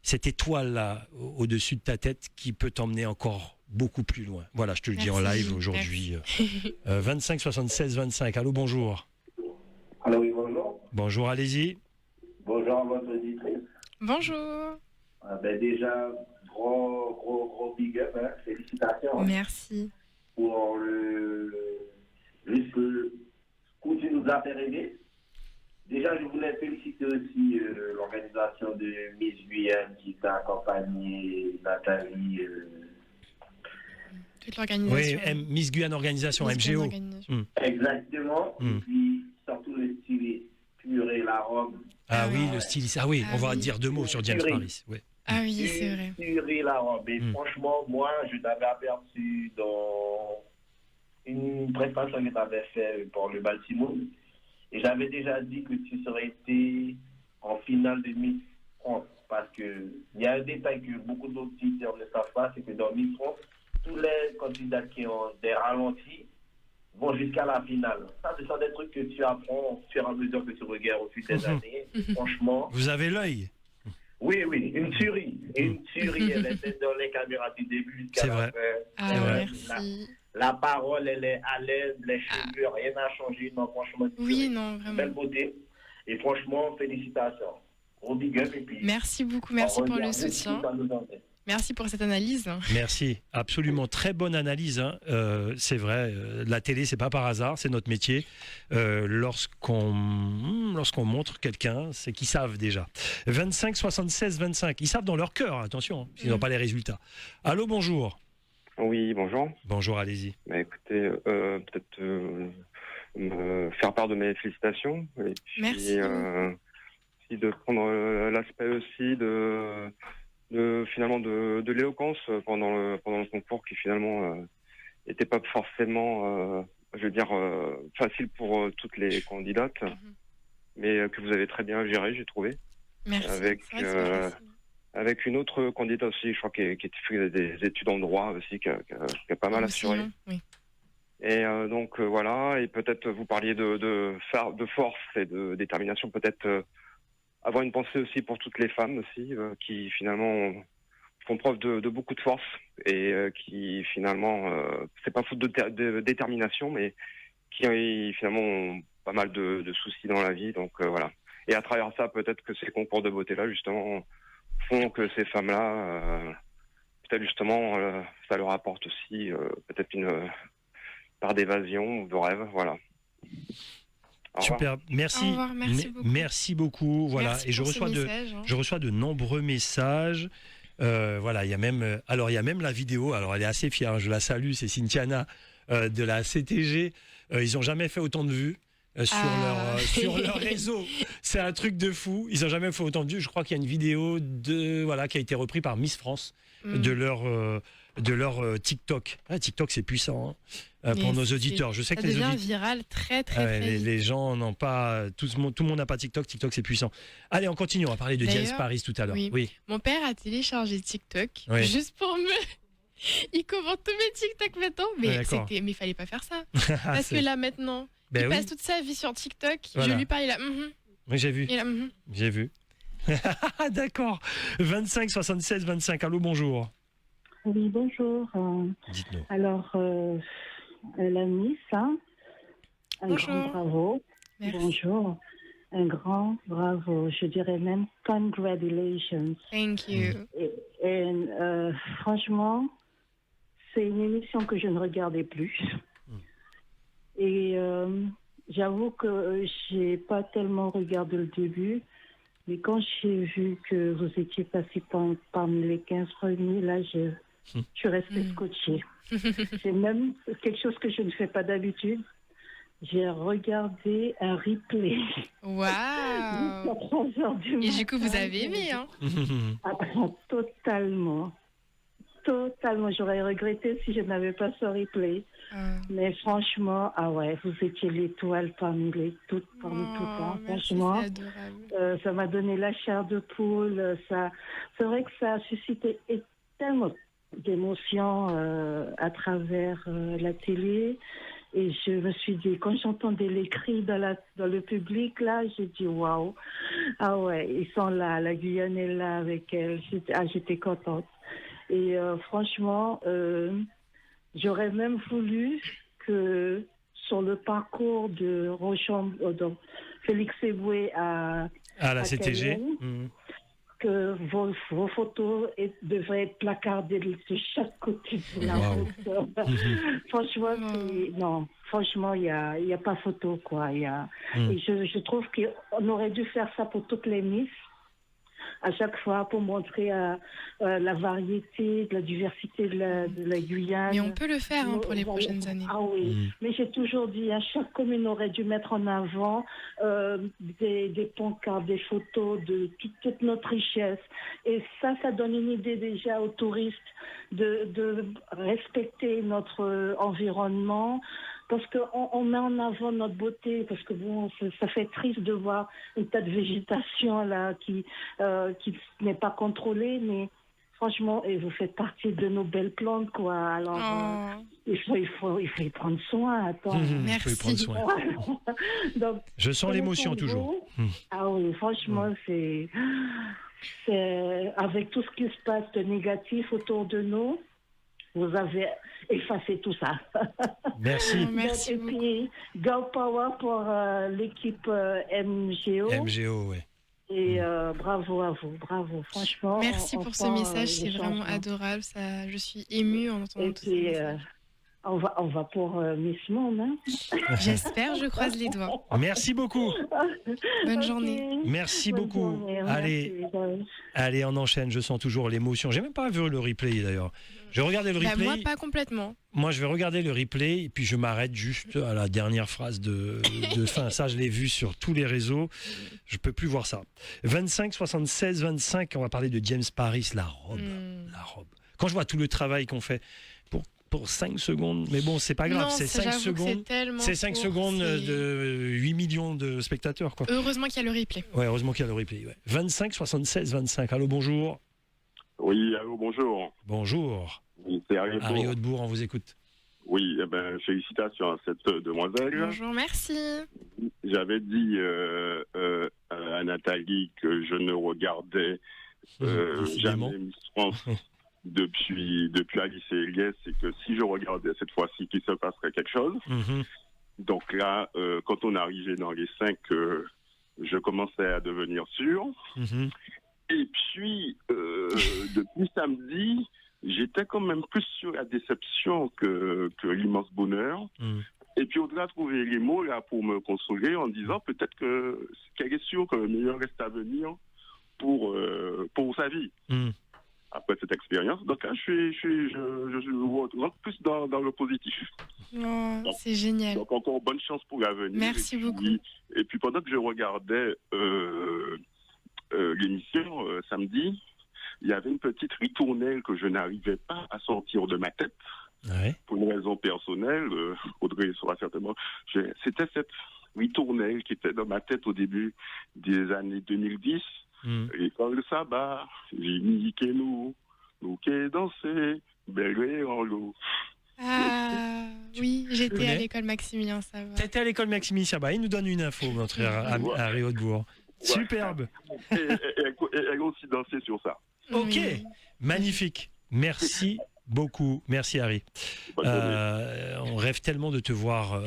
cette étoile-là au-dessus de ta tête qui peut t'emmener encore beaucoup plus loin. Voilà, je te le dis en live aujourd'hui. 25 76 25. Allô, bonjour. Allô, oui, bonjour. Bonjour, allez-y. Bonjour à votre auditrice. Bonjour. Déjà, gros big up, hein. Félicitations. Merci. Pour juste le coup tu nous as fait rêver. Déjà, je voulais féliciter aussi l'organisation de Miss Guyane qui t'a accompagné, Nathalie. Toute l'organisation. Oui, Miss Guyane Organisation, MGO. Exactement. Et puis, surtout le style purée, la robe. Oui, le styliste. On va dire deux mots sur James Paris. Ouais. Ah oui, c'est vrai. Purée, la robe. Et franchement, moi, je t'avais aperçu dans une prestation que tu avais faite pour le Baltimore. Et j'avais déjà dit que tu serais été en finale de Miss France. Parce qu'il y a un détail que beaucoup d'auditeurs ne savent pas, c'est que dans Miss France, tous les candidats qui ont des ralentis vont jusqu'à la finale. Ça, ce sont des trucs que tu apprends au fur et à mesure que tu regardes au fil des années. Franchement. Vous avez l'œil. Oui, une tuerie. Une tuerie, elle était dans les caméras du début jusqu'à la fin. C'est vrai. Merci. La parole, elle est à l'aise, les cheveux, rien n'a changé. Non, franchement, oui, non, vraiment. Belle beauté. Et franchement, félicitations. Gros big up. Et puis, merci beaucoup, merci pour le soutien. Merci pour cette analyse. Merci, absolument très bonne analyse. Hein. C'est vrai, la télé, c'est pas par hasard, c'est notre métier. Lorsqu'on montre quelqu'un, c'est qu'ils savent déjà. 25 76 25, ils savent dans leur cœur, attention, s'ils n'ont pas les résultats. Allô, bonjour. Oui, bonjour. Bonjour, allez-y. Écoutez, peut-être me faire part de mes félicitations. Et puis, merci. Aussi de prendre l'aspect aussi finalement de l'éloquence pendant le concours qui finalement n'était pas forcément, facile pour toutes les candidates, mais que vous avez très bien géré, j'ai trouvé. Merci. avec, C'est vrai que c'est pas facile. avec une autre candidate aussi, je crois, qui fait des études en droit aussi, qui a pas mal Aussi, assuré. hein, oui. Et donc voilà, et peut-être vous parliez de force et de détermination, peut-être avoir une pensée aussi pour toutes les femmes aussi, qui finalement font preuve de beaucoup de force et qui finalement, c'est pas faute de détermination, mais qui finalement ont pas mal de soucis dans la vie. Donc voilà. Et à travers ça, peut-être que ces concours de beauté-là, justement, font que ces femmes-là, peut-être justement, ça leur apporte aussi peut-être une part d'évasion ou de rêve. Voilà. Au revoir. Super, merci. Au revoir, merci beaucoup. Merci beaucoup. Voilà, Merci et je pour ce reçois message, hein. je reçois de nombreux messages. Voilà, il y a même, alors il y a même la vidéo. Alors elle est assez fière. Hein, je la salue. C'est Cynthiana de la CTG. Ils ont jamais fait autant de vues. Sur leur réseau, c'est un truc de fou. Ils n'ont jamais fait autant de vues. Je crois qu'il y a une vidéo qui a été reprise par Miss France de leur TikTok. Ah, TikTok, c'est puissant pour nos auditeurs. Je sais Ça que les devient auditeurs, viral très vite. les gens n'ont pas, tout le monde n'a pas TikTok. TikTok, c'est puissant. Allez, on continue. On va parler de James D'ailleurs, Paris tout à l'heure. oui. Oui. Mon père a téléchargé TikTok Oui. juste pour me. Il commente tous mes TikTok maintenant, mais d'accord. il fallait pas faire ça. Parce que là maintenant, Ben il oui. passe toute sa vie sur TikTok. Voilà. Je lui parle, il a. Oui, j'ai vu. Il a. J'ai vu. D'accord. 25 76 25. Allô, bonjour. Oui, bonjour. Dites-nous. Alors, la Miss, hein, un Bonjour. grand bravo. Merci. Bonjour. Un grand bravo. Je dirais même congratulations. Thank you. Et franchement, c'est une émission que je ne regardais plus. Et j'avoue que j'ai pas tellement regardé le début. Mais quand j'ai vu que vous étiez passé parmi les 15 premiers, là, je suis restée scotchée. C'est même quelque chose que je ne fais pas d'habitude. J'ai regardé un replay. Waouh. À 3 heures du matin. Et du coup, vous avez aimé, hein? Totalement. Totalement. J'aurais regretté si je n'avais pas ce replay. Mais franchement, ah ouais, vous étiez l'étoile parmi toutes. Hein. Merci, Franchement, c'est adorable. ça m'a donné la chair de poule. C'est vrai que ça a suscité tellement d'émotions à travers la télé. Et je me suis dit, quand j'entendais les cris dans le public, là, j'ai dit waouh. Ah ouais, ils sont là, la Guyane est là avec elle. J'étais contente. Et franchement, j'aurais même voulu que sur le parcours de Félix Eboué à la CTG, que vos photos devraient être placardées de chaque côté de la route. Franchement, il y a pas photo, quoi. Et je trouve qu'on aurait dû faire ça pour toutes les Miss. À chaque fois, pour montrer la variété, de la diversité de la Guyane. Mais on peut le faire pour les prochaines années. Ah oui, mais j'ai toujours dit, chaque commune aurait dû mettre en avant des pancartes, des photos de toute notre richesse. Et ça donne une idée déjà aux touristes de respecter notre environnement. Parce qu'on met en avant notre beauté, parce que bon, ça fait triste de voir une tas de végétation là qui n'est pas contrôlée, mais franchement, et vous faites partie de nos belles plantes, quoi. Alors, il faut y prendre soin. Attends. Merci. Il faut y prendre soin. Donc, je sens l'émotion toujours. Ah oui, franchement, c'est avec tout ce qui se passe de négatif autour de nous. Vous avez effacé tout ça. Merci. Merci et puis, Girl Power pour l'équipe MGO. MGO, oui. Et bravo à vous, bravo. Franchement. Merci pour ce message, c'est vraiment adorable. Ça, je suis émue en entendant tout ça. On va pour Miss Monde. Hein. J'espère, je croise les doigts. Merci beaucoup. Bonne journée. Merci beaucoup. Allez, on enchaîne. Je sens toujours l'émotion. J'ai même pas vu le replay d'ailleurs. Je regardais le replay. Moi, pas complètement. Moi, je vais regarder le replay et puis je m'arrête juste à la dernière phrase de fin. Ça, je l'ai vu sur tous les réseaux. Je peux plus voir ça. 25 76 25. On va parler de James Paris, la robe. Quand je vois tout le travail qu'on fait pour 5 secondes. Mais bon, c'est pas grave, Non, c'est 5 j'avoue que secondes. c'est tellement C'est 5 court, secondes c'est- de 8 millions de spectateurs, quoi. Heureusement qu'il y a le replay. Ouais, heureusement qu'il y a le replay. Ouais. 25 76 25. Allô, bonjour. Oui, allô, bonjour. Bonjour. Oui, c'est Harry Hautebourg. Harry Hautebourg, on vous écoute. Oui, félicitations à cette demoiselle. Bonjour, merci. J'avais dit à Nathalie que je ne regardais Décidément. jamais Miss France depuis Alice et Eliès, et que si je regardais cette fois-ci, qu'il se passerait quelque chose. Mhm. Donc là, quand on arrivait dans les 5, je commençais à devenir sûr. Mhm. Et puis, depuis samedi, j'étais quand même plus sur la déception que l'immense bonheur. Mhm. Et puis, au-delà de trouver les mots là pour me consoler en disant peut-être qu'elle est sûre que le meilleur reste à venir pour sa vie. Mhm. Après cette expérience. Donc là, je rentre plus dans le positif. Oh, Donc, c'est génial. Donc encore bonne chance pour l'avenir. Merci beaucoup. Et puis pendant que je regardais l'émission samedi, il y avait une petite ritournelle que je n'arrivais pas à sortir de ma tête. Ouais. Pour une raison personnelle, Audrey saura certainement. C'était cette ritournelle qui était dans ma tête au début des années 2010. Et quand le sabbat, j'ai mis que nous qui dansé, belle en l'eau. Ah, oui, j'étais connais à l'école Maximilien, ça va. T'étais à l'école Maximilien Sabat, il nous donne une info, notre Harry Hautebourg. Superbe. Et elle a aussi dansé sur ça. Ok, Oui. magnifique. Merci beaucoup. Merci Harry. Bonne journée. On rêve tellement de te voir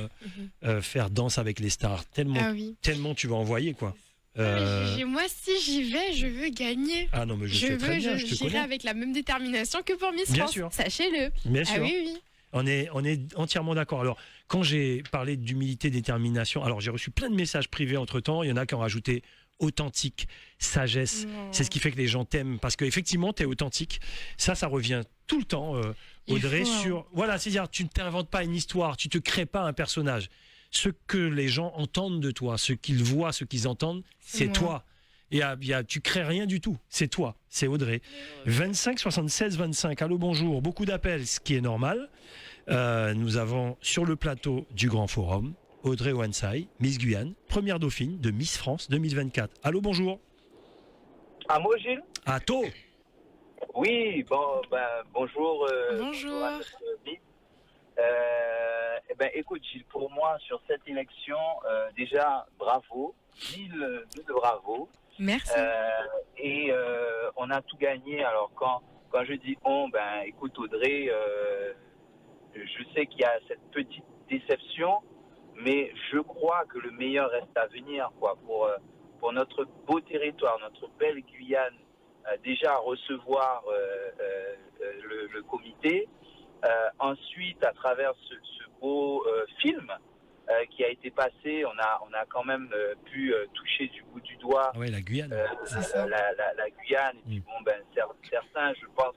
faire Danse avec les stars. Tellement, Ah oui. tellement tu vas envoyer, quoi. Moi, si j'y vais, je veux gagner. Ah non, mais je sais très bien, je te j'irai connais. avec la même détermination que pour Miss Bien France. sûr. Sachez-le. Bien Ah sûr. oui, oui. On est entièrement d'accord. Alors, quand j'ai parlé d'humilité, détermination, alors j'ai reçu plein de messages privés entre-temps. Il y en a qui ont rajouté authentique, sagesse. Non. C'est ce qui fait que les gens t'aiment. Parce qu'effectivement, tu es authentique. Ça revient tout le temps, Audrey, Il faut, hein. sur... Voilà, c'est-à-dire, tu ne t'inventes pas une histoire, tu te crées pas un personnage. Ce que les gens entendent de toi, ce qu'ils voient, ce qu'ils entendent, c'est moi. toi. Et tu crées rien du tout. C'est toi, c'est Audrey. 25 76 25. Allô, bonjour. Beaucoup d'appels, ce qui est normal. Nous avons sur le plateau du Grand Forum Audrey Wansai, Miss Guyane, première dauphine de Miss France 2024. Allô, bonjour. Ah, moi, Gilles? À toi. Oui, bonjour. Bonjour. À notre Miss. Écoute, Gilles, pour moi, sur cette élection, déjà, bravo. Mille bravo. Merci. On a tout gagné. Alors, quand je dis on, écoute, Audrey, je sais qu'il y a cette petite déception, mais je crois que le meilleur reste à venir, quoi, pour notre beau territoire, notre belle Guyane, déjà recevoir le comité. Ensuite, à travers ce beau film qui a été passé, on a quand même pu toucher du bout du doigt Ouais, la Guyane. la Guyane. Et puis, certains, je pense,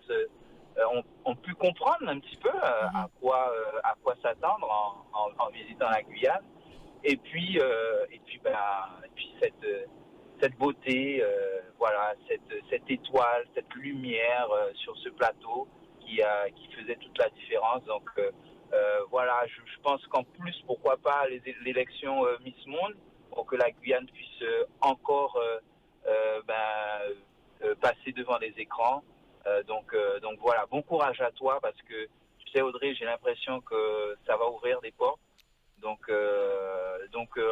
ont pu comprendre un petit peu à quoi s'attendre en visitant la Guyane. Et puis cette beauté, voilà, cette étoile, cette lumière sur ce plateau qui faisait toute la différence. Donc voilà, je pense qu'en plus, pourquoi pas l'élection Miss Monde, pour que la Guyane puisse encore passer devant les écrans. Donc voilà, bon courage à toi, parce que tu sais, Audrey, j'ai l'impression que ça va ouvrir des portes. Donc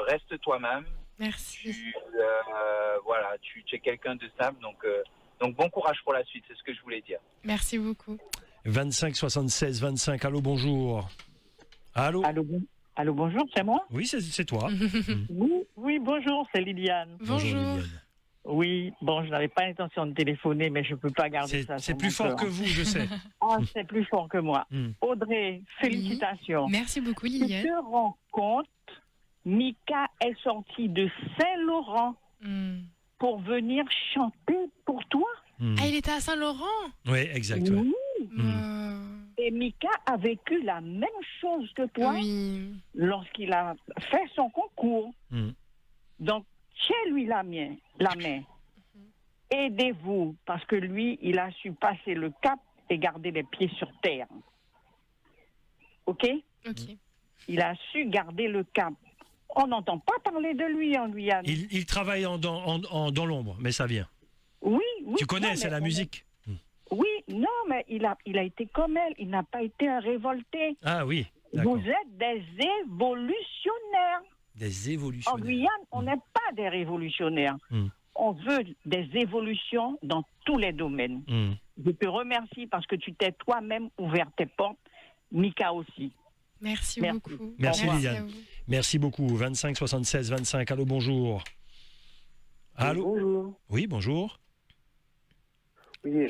reste toi-même. Merci. Tu es quelqu'un de simple, donc bon courage pour la suite, c'est ce que je voulais dire. Merci beaucoup. 25 76 25. Allô, bonjour. Allô. Allô, bonjour, c'est moi? Oui, c'est toi. Oui, bonjour, c'est Liliane. Bonjour. Liliane. Oui, bon, je n'avais pas l'intention de téléphoner, mais je ne peux pas garder ça. C'est plus fort que vous, je sais. Ah, c'est plus fort que moi. Audrey, félicitations. Merci beaucoup, Tu Liliane. te rends compte, Mika est sortie de Saint-Laurent pour venir chanter pour toi? Ah, il était à Saint-Laurent? Oui, exact. Ouais. Oui. Et Mika a vécu la même chose que toi lorsqu'il a fait son concours. Donc, tiens-lui la main. Aidez-vous, parce que lui, il a su passer le cap et garder les pieds sur terre. OK? Ok. Il a su garder le cap. On n'entend pas parler de lui en Guyane. Il travaille dans l'ombre, mais ça vient. Oui, oui. Tu connais, non, c'est la musique. Oui, non, mais il a été comme elle. Il n'a pas été un révolté. Ah oui, Vous êtes des évolutionnaires. Des En évolutionnaires. Guyane, on n'est pas des révolutionnaires. On veut des évolutions dans tous les domaines. Je te remercie parce que tu t'es toi-même ouvert tes portes. Mika aussi. Merci beaucoup. Merci à Liliane. vous. Merci beaucoup. 25 76 25. Allô, bonjour. Allô. Bonjour. Oui, bonjour. Oui,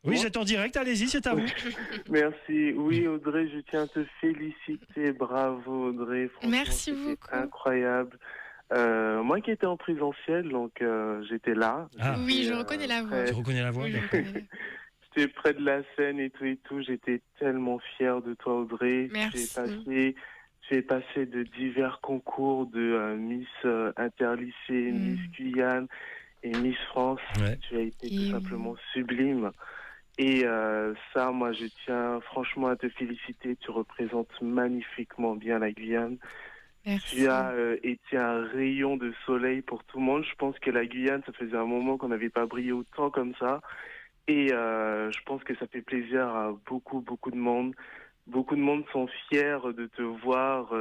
Oui, c'est en direct. Allez-y, c'est à vous. Merci. Oui, Audrey, je tiens à te féliciter. Bravo, Audrey. Franchement, Merci beaucoup. Incroyable. Moi qui étais en présentiel, donc j'étais là. Oui, je reconnais la voix. Tu reconnais la voix, d'accord. J'étais près de la scène et tout. J'étais tellement fier de toi, Audrey. Merci. Tu es passé de divers concours de Miss Interlycée, Miss Guyane et Miss France. Tu as été tout simplement sublime. Et ça, moi, je tiens franchement à te féliciter. Tu représentes magnifiquement bien la Guyane. Merci. Tu as été un rayon de soleil pour tout le monde. Je pense que la Guyane, ça faisait un moment qu'on n'avait pas brillé autant comme ça. Et je pense que ça fait plaisir à beaucoup de monde. Beaucoup de monde sont fiers de te voir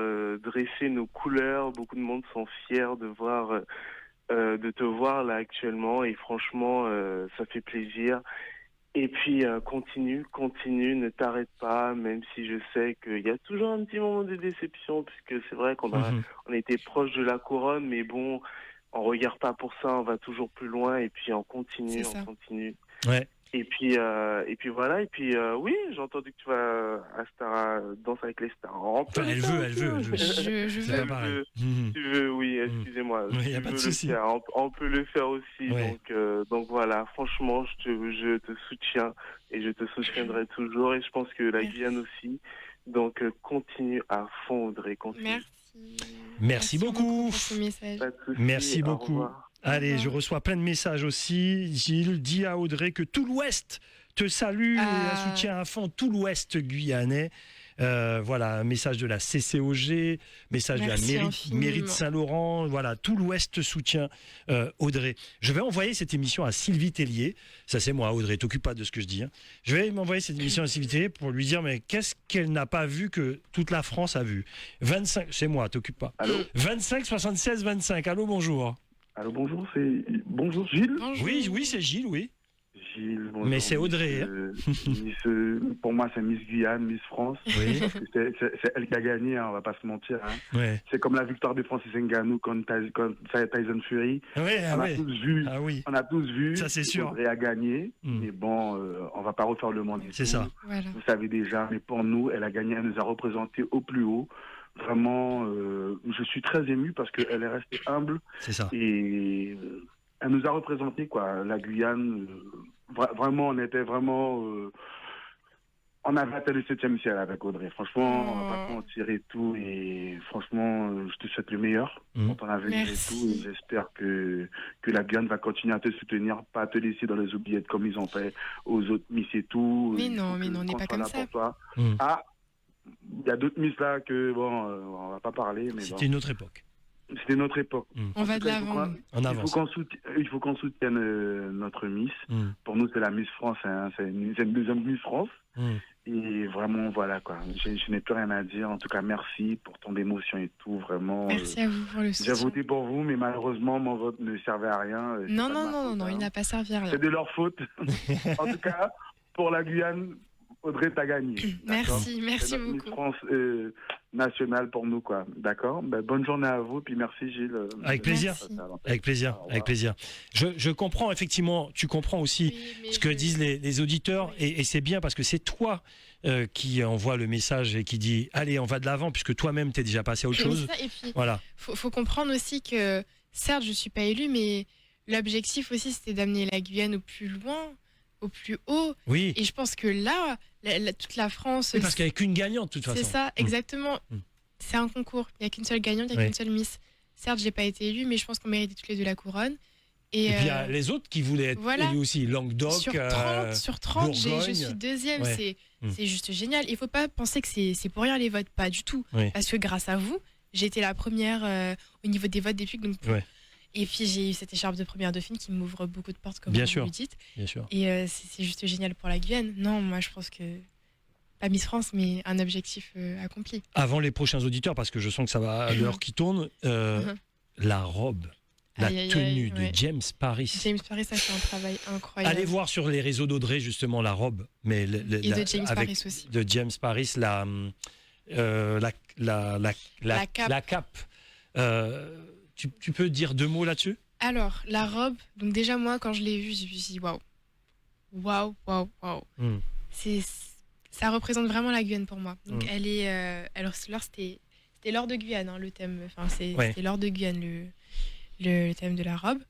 dresser nos couleurs. Beaucoup de monde sont fiers de te voir là actuellement. Et franchement, ça fait plaisir. Et puis continue, ne t'arrête pas, même si je sais qu'il y a toujours un petit moment de déception, puisque c'est vrai qu'on on était proche de la couronne, mais bon, on regarde pas pour ça, on va toujours plus loin, et puis on continue. Ouais. Et puis voilà, et puis oui, j'ai entendu que tu vas à Star, Danse avec les stars. Enfin, elle veut. Je C'est pas pareil. Tu veux, oui, excusez-moi. Il n'y a pas de souci. On peut le faire aussi. Donc voilà, franchement, je te soutiens et je te soutiendrai toujours. Et je pense que la Guyane aussi. Donc continue à fond, Audrey. Continue. Merci beaucoup. Pour ce message. Pas de souci, Merci au beaucoup. revoir. Allez, je reçois plein de messages aussi. Gilles dit à Audrey que tout l'Ouest te salue et la soutient à fond, tout l'Ouest guyanais. Voilà, un message de la CCOG, message de la mairie de Saint-Laurent. Voilà, tout l'Ouest soutient Audrey. Je vais envoyer cette émission à Sylvie Tellier. Ça, c'est moi, Audrey, t'occupe pas de ce que je dis. Hein. Je vais m'envoyer cette émission à Sylvie Tellier pour lui dire, mais qu'est-ce qu'elle n'a pas vu que toute la France a vu. 25, c'est moi, t'occupe pas. Allô 25 76 25. Allô, bonjour. Allô, bonjour, bonjour Gilles. Bonjour. Oui, c'est Gilles, oui. Gilles, bonjour. Mais c'est Audrey. Pour moi, c'est Miss Guyane, Miss France. Oui. C'est elle qui a gagné, hein, on va pas se mentir. Hein. Ouais. C'est comme la victoire de Francis Ngannou contre Tyson Fury. On a tous vu. Ça, c'est sûr. Audrey a gagné. Mais bon, on va pas refaire le monde. C'est ça. Voilà. Vous savez déjà, mais pour nous, elle a gagné, elle nous a représentés au plus haut. Vraiment, je suis très ému parce qu'elle est restée humble. C'est ça. Et elle nous a représenté, quoi. La Guyane, vraiment, on était vraiment. On avait atteint le 7e ciel avec Audrey. Franchement, on va pas se mentir et tout. Et franchement, je te souhaite le meilleur quand on a venu et tout. Et j'espère que la Guyane va continuer à te soutenir, pas à te laisser dans les oubliettes comme ils ont fait aux autres Miss et tout. Mais non, on n'est pas comme ça. Ah, il y a d'autres Miss là que, bon, on va pas parler. C'était une autre époque. C'était notre époque. On va de l'avant. Il faut qu'on soutienne notre Miss. Pour nous, c'est la Miss France. Hein. C'est une deuxième Miss France. Et vraiment, voilà quoi. Je n'ai plus rien à dire. En tout cas, merci pour ton émotion et tout. Vraiment. Merci à vous pour le soutien. J'ai voté pour vous, mais malheureusement, mon vote ne servait à rien. Non, il n'a pas servi à rien. C'est de leur faute. En tout cas, pour la Guyane, Audrey, t'as gagné. Merci beaucoup. Miss France nationale pour nous, quoi. D'accord. Bonne journée à vous, puis merci Gilles. Avec plaisir. Avec plaisir. Je comprends effectivement. Tu comprends aussi ce que disent les auditeurs, et c'est bien parce que c'est toi qui envoie le message et qui dit allez, on va de l'avant, puisque toi-même t'es déjà passé à autre chose. Et puis, voilà. Faut comprendre aussi que certes, je suis pas élue, mais l'objectif aussi, c'était d'amener la Guyane au plus loin, au plus haut. Oui. Et je pense que là, toute la France. Oui, parce qu'il n'y a qu'une gagnante, de toute façon. C'est ça, exactement. C'est un concours. Il n'y a qu'une seule gagnante, il n'y a qu'une seule Miss. Certes, j'ai pas été élue, mais je pense qu'on méritait toutes les deux la couronne. Et puis il y a les autres qui voulaient être élus aussi, Languedoc, sur 30 Bourgogne. je suis deuxième, Ouais. c'est juste génial. Il ne faut pas penser que c'est pour rien les votes, pas du tout. Oui. Parce que grâce à vous, j'ai été la première au niveau des votes des PUC. Donc, et puis j'ai eu cette écharpe de première dauphine qui m'ouvre beaucoup de portes, comme Bien vous sûr. le dites. Bien sûr. Et c'est juste génial pour la Guyane. Non, moi je pense que, pas Miss France, mais un objectif accompli. Avant les prochains auditeurs, parce que je sens que ça va à l'heure qui tourne, la robe. La tenue de James Paris. James Paris a fait un travail incroyable. Allez voir sur les réseaux d'Audrey justement la robe, mais Et de James Paris aussi. De James Paris, la cape. Tu peux dire 2 mots là-dessus? Alors, la robe, donc déjà moi quand je l'ai vue, je me suis dit waouh. Waouh. Ça représente vraiment la Guyane pour moi. Donc elle est. Alors c'était l'or de Guyane, hein, le thème. Enfin, c'était l'or de Guyane, le thème de la robe.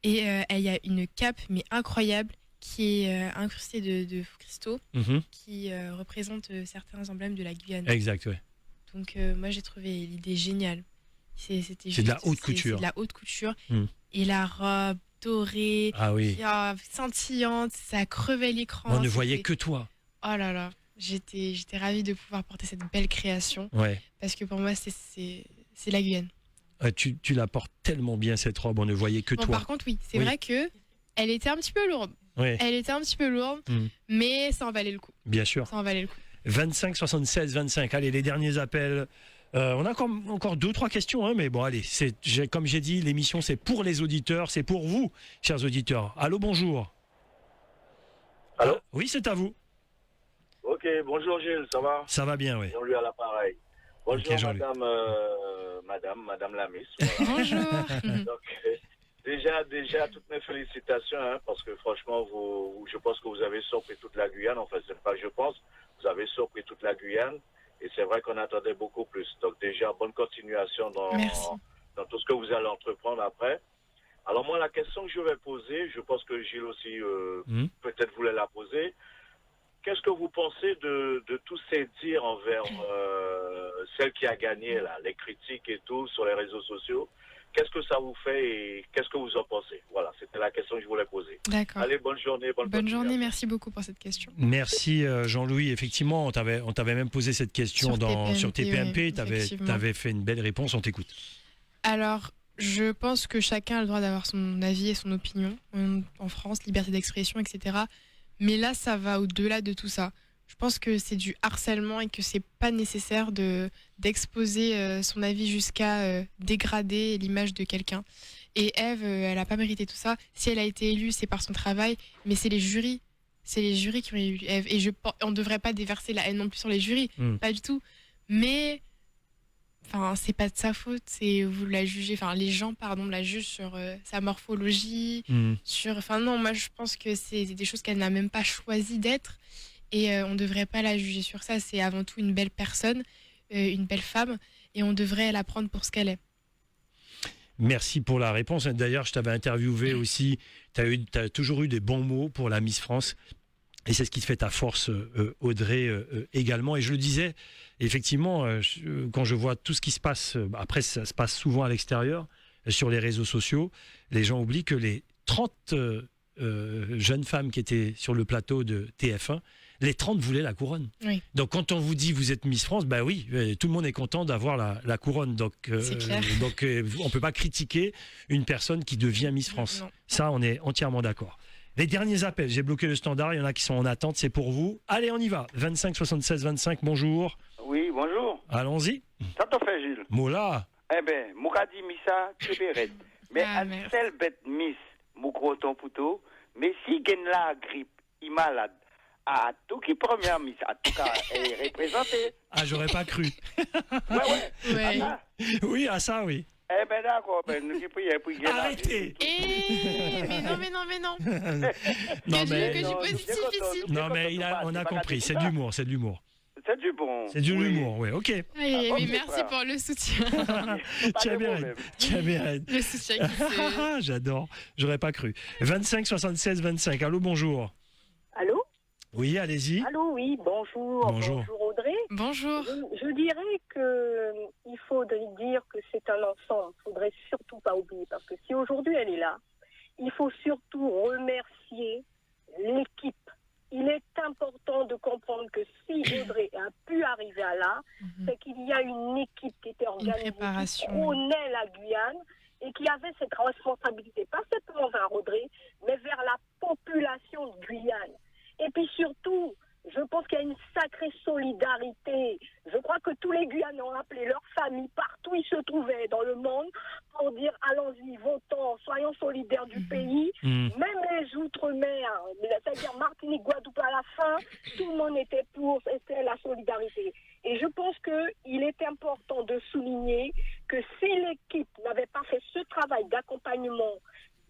Et il y a une cape, mais incroyable, qui est incrustée de cristaux, qui représente certains emblèmes de la Guyane. Exact, oui. Donc moi j'ai trouvé l'idée géniale. C'est de la haute couture. C'est de la haute couture. Et la robe dorée, scintillante, ça crevait l'écran. On ne voyait que toi. Oh là là, j'étais ravie de pouvoir porter cette belle création. Ouais. Parce que pour moi c'est la Guyane. Tu la portes tellement bien cette robe, on ne voyait que toi. Par contre, c'est vrai que elle était un petit peu lourde. Ouais. Elle était un petit peu lourde, mais ça en valait le coup. Bien sûr. Ça en valait le coup. 25 76 25. Allez, les derniers appels. On a encore 2-3 questions, hein, mais bon, allez. Comme j'ai dit, l'émission c'est pour les auditeurs, c'est pour vous, chers auditeurs. Allô, bonjour. Allô. Oui, c'est à vous. Ok, bonjour Gilles, ça va? Ça va bien, oui. Jean-Louis à l'appareil. Bonjour madame la Miss. Voilà. Bonjour. Donc, déjà, toutes mes félicitations, hein, parce que franchement, je pense que vous avez surpris toute la Guyane. Enfin, c'est pas je pense, vous avez surpris toute la Guyane. Et c'est vrai qu'on attendait beaucoup plus. Donc déjà, bonne continuation dans tout ce que vous allez entreprendre après. Alors moi, la question que je vais poser, je pense que Gilles aussi peut-être voulait la poser. Qu'est-ce que vous pensez de tous ces dires envers celle qui a gagné, là, les critiques et tout sur les réseaux sociaux? Qu'est-ce que ça vous fait et qu'est-ce que vous en pensez? Voilà, c'était la question que je voulais poser. D'accord. Allez, bonne journée. Bonne journée, merci beaucoup pour cette question. Merci Jean-Louis. Effectivement, on t'avait même posé cette question sur TPMP. Tu avais fait une belle réponse, on t'écoute. Alors, je pense que chacun a le droit d'avoir son avis et son opinion. En France, liberté d'expression, etc. Mais là, ça va au-delà de tout ça. Je pense que c'est du harcèlement et que c'est pas nécessaire d'exposer son avis jusqu'à dégrader l'image de quelqu'un. Et Ève, elle a pas mérité tout ça. Si elle a été élue, c'est par son travail, mais c'est les jurys. C'est les jurys qui ont élu Ève. Et on ne devrait pas déverser la haine non plus sur les jurys, pas du tout. Mais enfin, c'est pas de sa faute, c'est vous la jugez, enfin les gens la jugent sur sa morphologie, non, moi je pense que c'est des choses qu'elle n'a même pas choisi d'être. Et on ne devrait pas la juger sur ça. C'est avant tout une belle personne, une belle femme, et on devrait la prendre pour ce qu'elle est. Merci pour la réponse. D'ailleurs, je t'avais interviewé aussi. Tu as toujours eu des bons mots pour la Miss France. Et c'est ce qui te fait ta force, Audrey, également. Et je le disais, effectivement, quand je vois tout ce qui se passe, après ça se passe souvent à l'extérieur, sur les réseaux sociaux, les gens oublient que les 30 jeunes femmes qui étaient sur le plateau de TF1, les 30 voulaient la couronne. Oui. Donc quand on vous dit vous êtes Miss France, bah oui, tout le monde est content d'avoir la couronne. Donc, on ne peut pas critiquer une personne qui devient Miss France. Non. Ça, on est entièrement d'accord. Les derniers appels, j'ai bloqué le standard, il y en a qui sont en attente, c'est pour vous. Allez, on y va. 25 76 25, bonjour. Oui, bonjour. Allons-y. Ça te fait, Gilles? Moula. Eh bien, Moukadi Missa, Tébéret. Mais à celle bête Miss, Moukroton Pouto, mais si gagne la grippe, il malade. À tout qui première Miss, en tout cas, elle est représentée. Ah, j'aurais pas cru. Ouais. Oui, à ça, oui. Eh ben d'accord, nous qui prions pour gagner. Arrêtez. Mais non. Non, mais que du positif ici. Non, mais on a compris, c'est de l'humour. C'est du bon. C'est de l'humour, oui, ok. Oui, mais merci pour le soutien. Tu as bien. Le soutien qui J'adore, j'aurais pas cru. 25 76 25, allô, bonjour. Allô? Oui, allez-y. Allô, oui, bonjour. Bonjour Audrey. Bonjour. Je dirais qu'il faudrait dire que c'est un ensemble. Il ne faudrait surtout pas oublier, parce que si aujourd'hui elle est là, il faut surtout remercier l'équipe. Il est important de comprendre que si Audrey a pu arriver à là, c'est qu'il y a une équipe qui était organisée, qui prônait la Guyane et qui avait cette responsabilité, pas simplement vers Audrey, mais vers la population de Guyane. Et puis surtout, je pense qu'il y a une sacrée solidarité. Je crois que tous les Guyanais ont appelé leur famille partout où ils se trouvaient dans le monde pour dire allons-y, votons, soyons solidaires du pays. Même les outre-mer, c'est-à-dire Martinique, Guadeloupe, à la fin, tout le monde était pour, c'était la solidarité. Et je pense qu'il est important de souligner que si l'équipe n'avait pas fait ce travail d'accompagnement,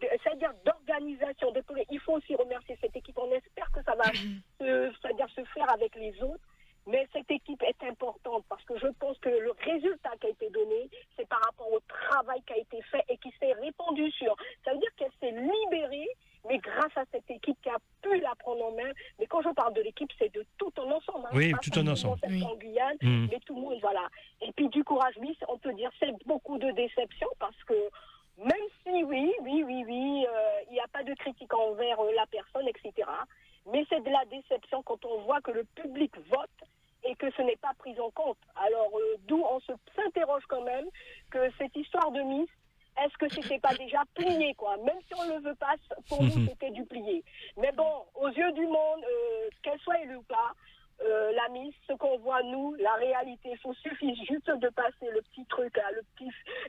c'est-à-dire d'organisation, il faut aussi remercier cette équipe. On espère que ça va se faire avec les autres. Mais cette équipe est importante parce que je pense que le résultat qui a été donné, c'est par rapport au travail qui a été fait et qui s'est répandu sur. Ça veut dire qu'elle s'est libérée, mais grâce à cette équipe qui a pu la prendre en main. Mais quand je parle de l'équipe, c'est de tout un ensemble. Oui, tout un ensemble. En Guyane, mais tout le monde, voilà. Et puis du courage, oui, on peut dire c'est beaucoup de déception parce que même si, oui, il n'y a pas de critique envers la personne, etc. Mais c'est de la déception quand on voit que le public vote et que ce n'est pas pris en compte. Alors, d'où on s'interroge quand même que cette histoire de Miss, est-ce que c'était pas déjà plié, quoi? Même si on ne le veut pas, pour nous, c'était du plié. Mais bon, aux yeux du monde, qu'elle soit élue ou pas, la Miss, ce qu'on voit nous, la réalité, il suffit juste de passer le petit truc, là,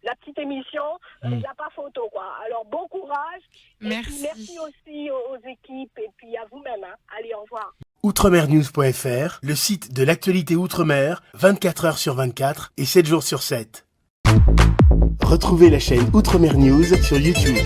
la petite émission, il n'y a pas photo, quoi. Alors bon courage, merci. Et merci aussi aux équipes et puis à vous-même. Hein. Allez, au revoir. Outremernews.fr, le site de l'actualité Outre-mer, 24 heures sur 24 et 7 jours sur 7. Retrouvez la chaîne Outremer News sur YouTube.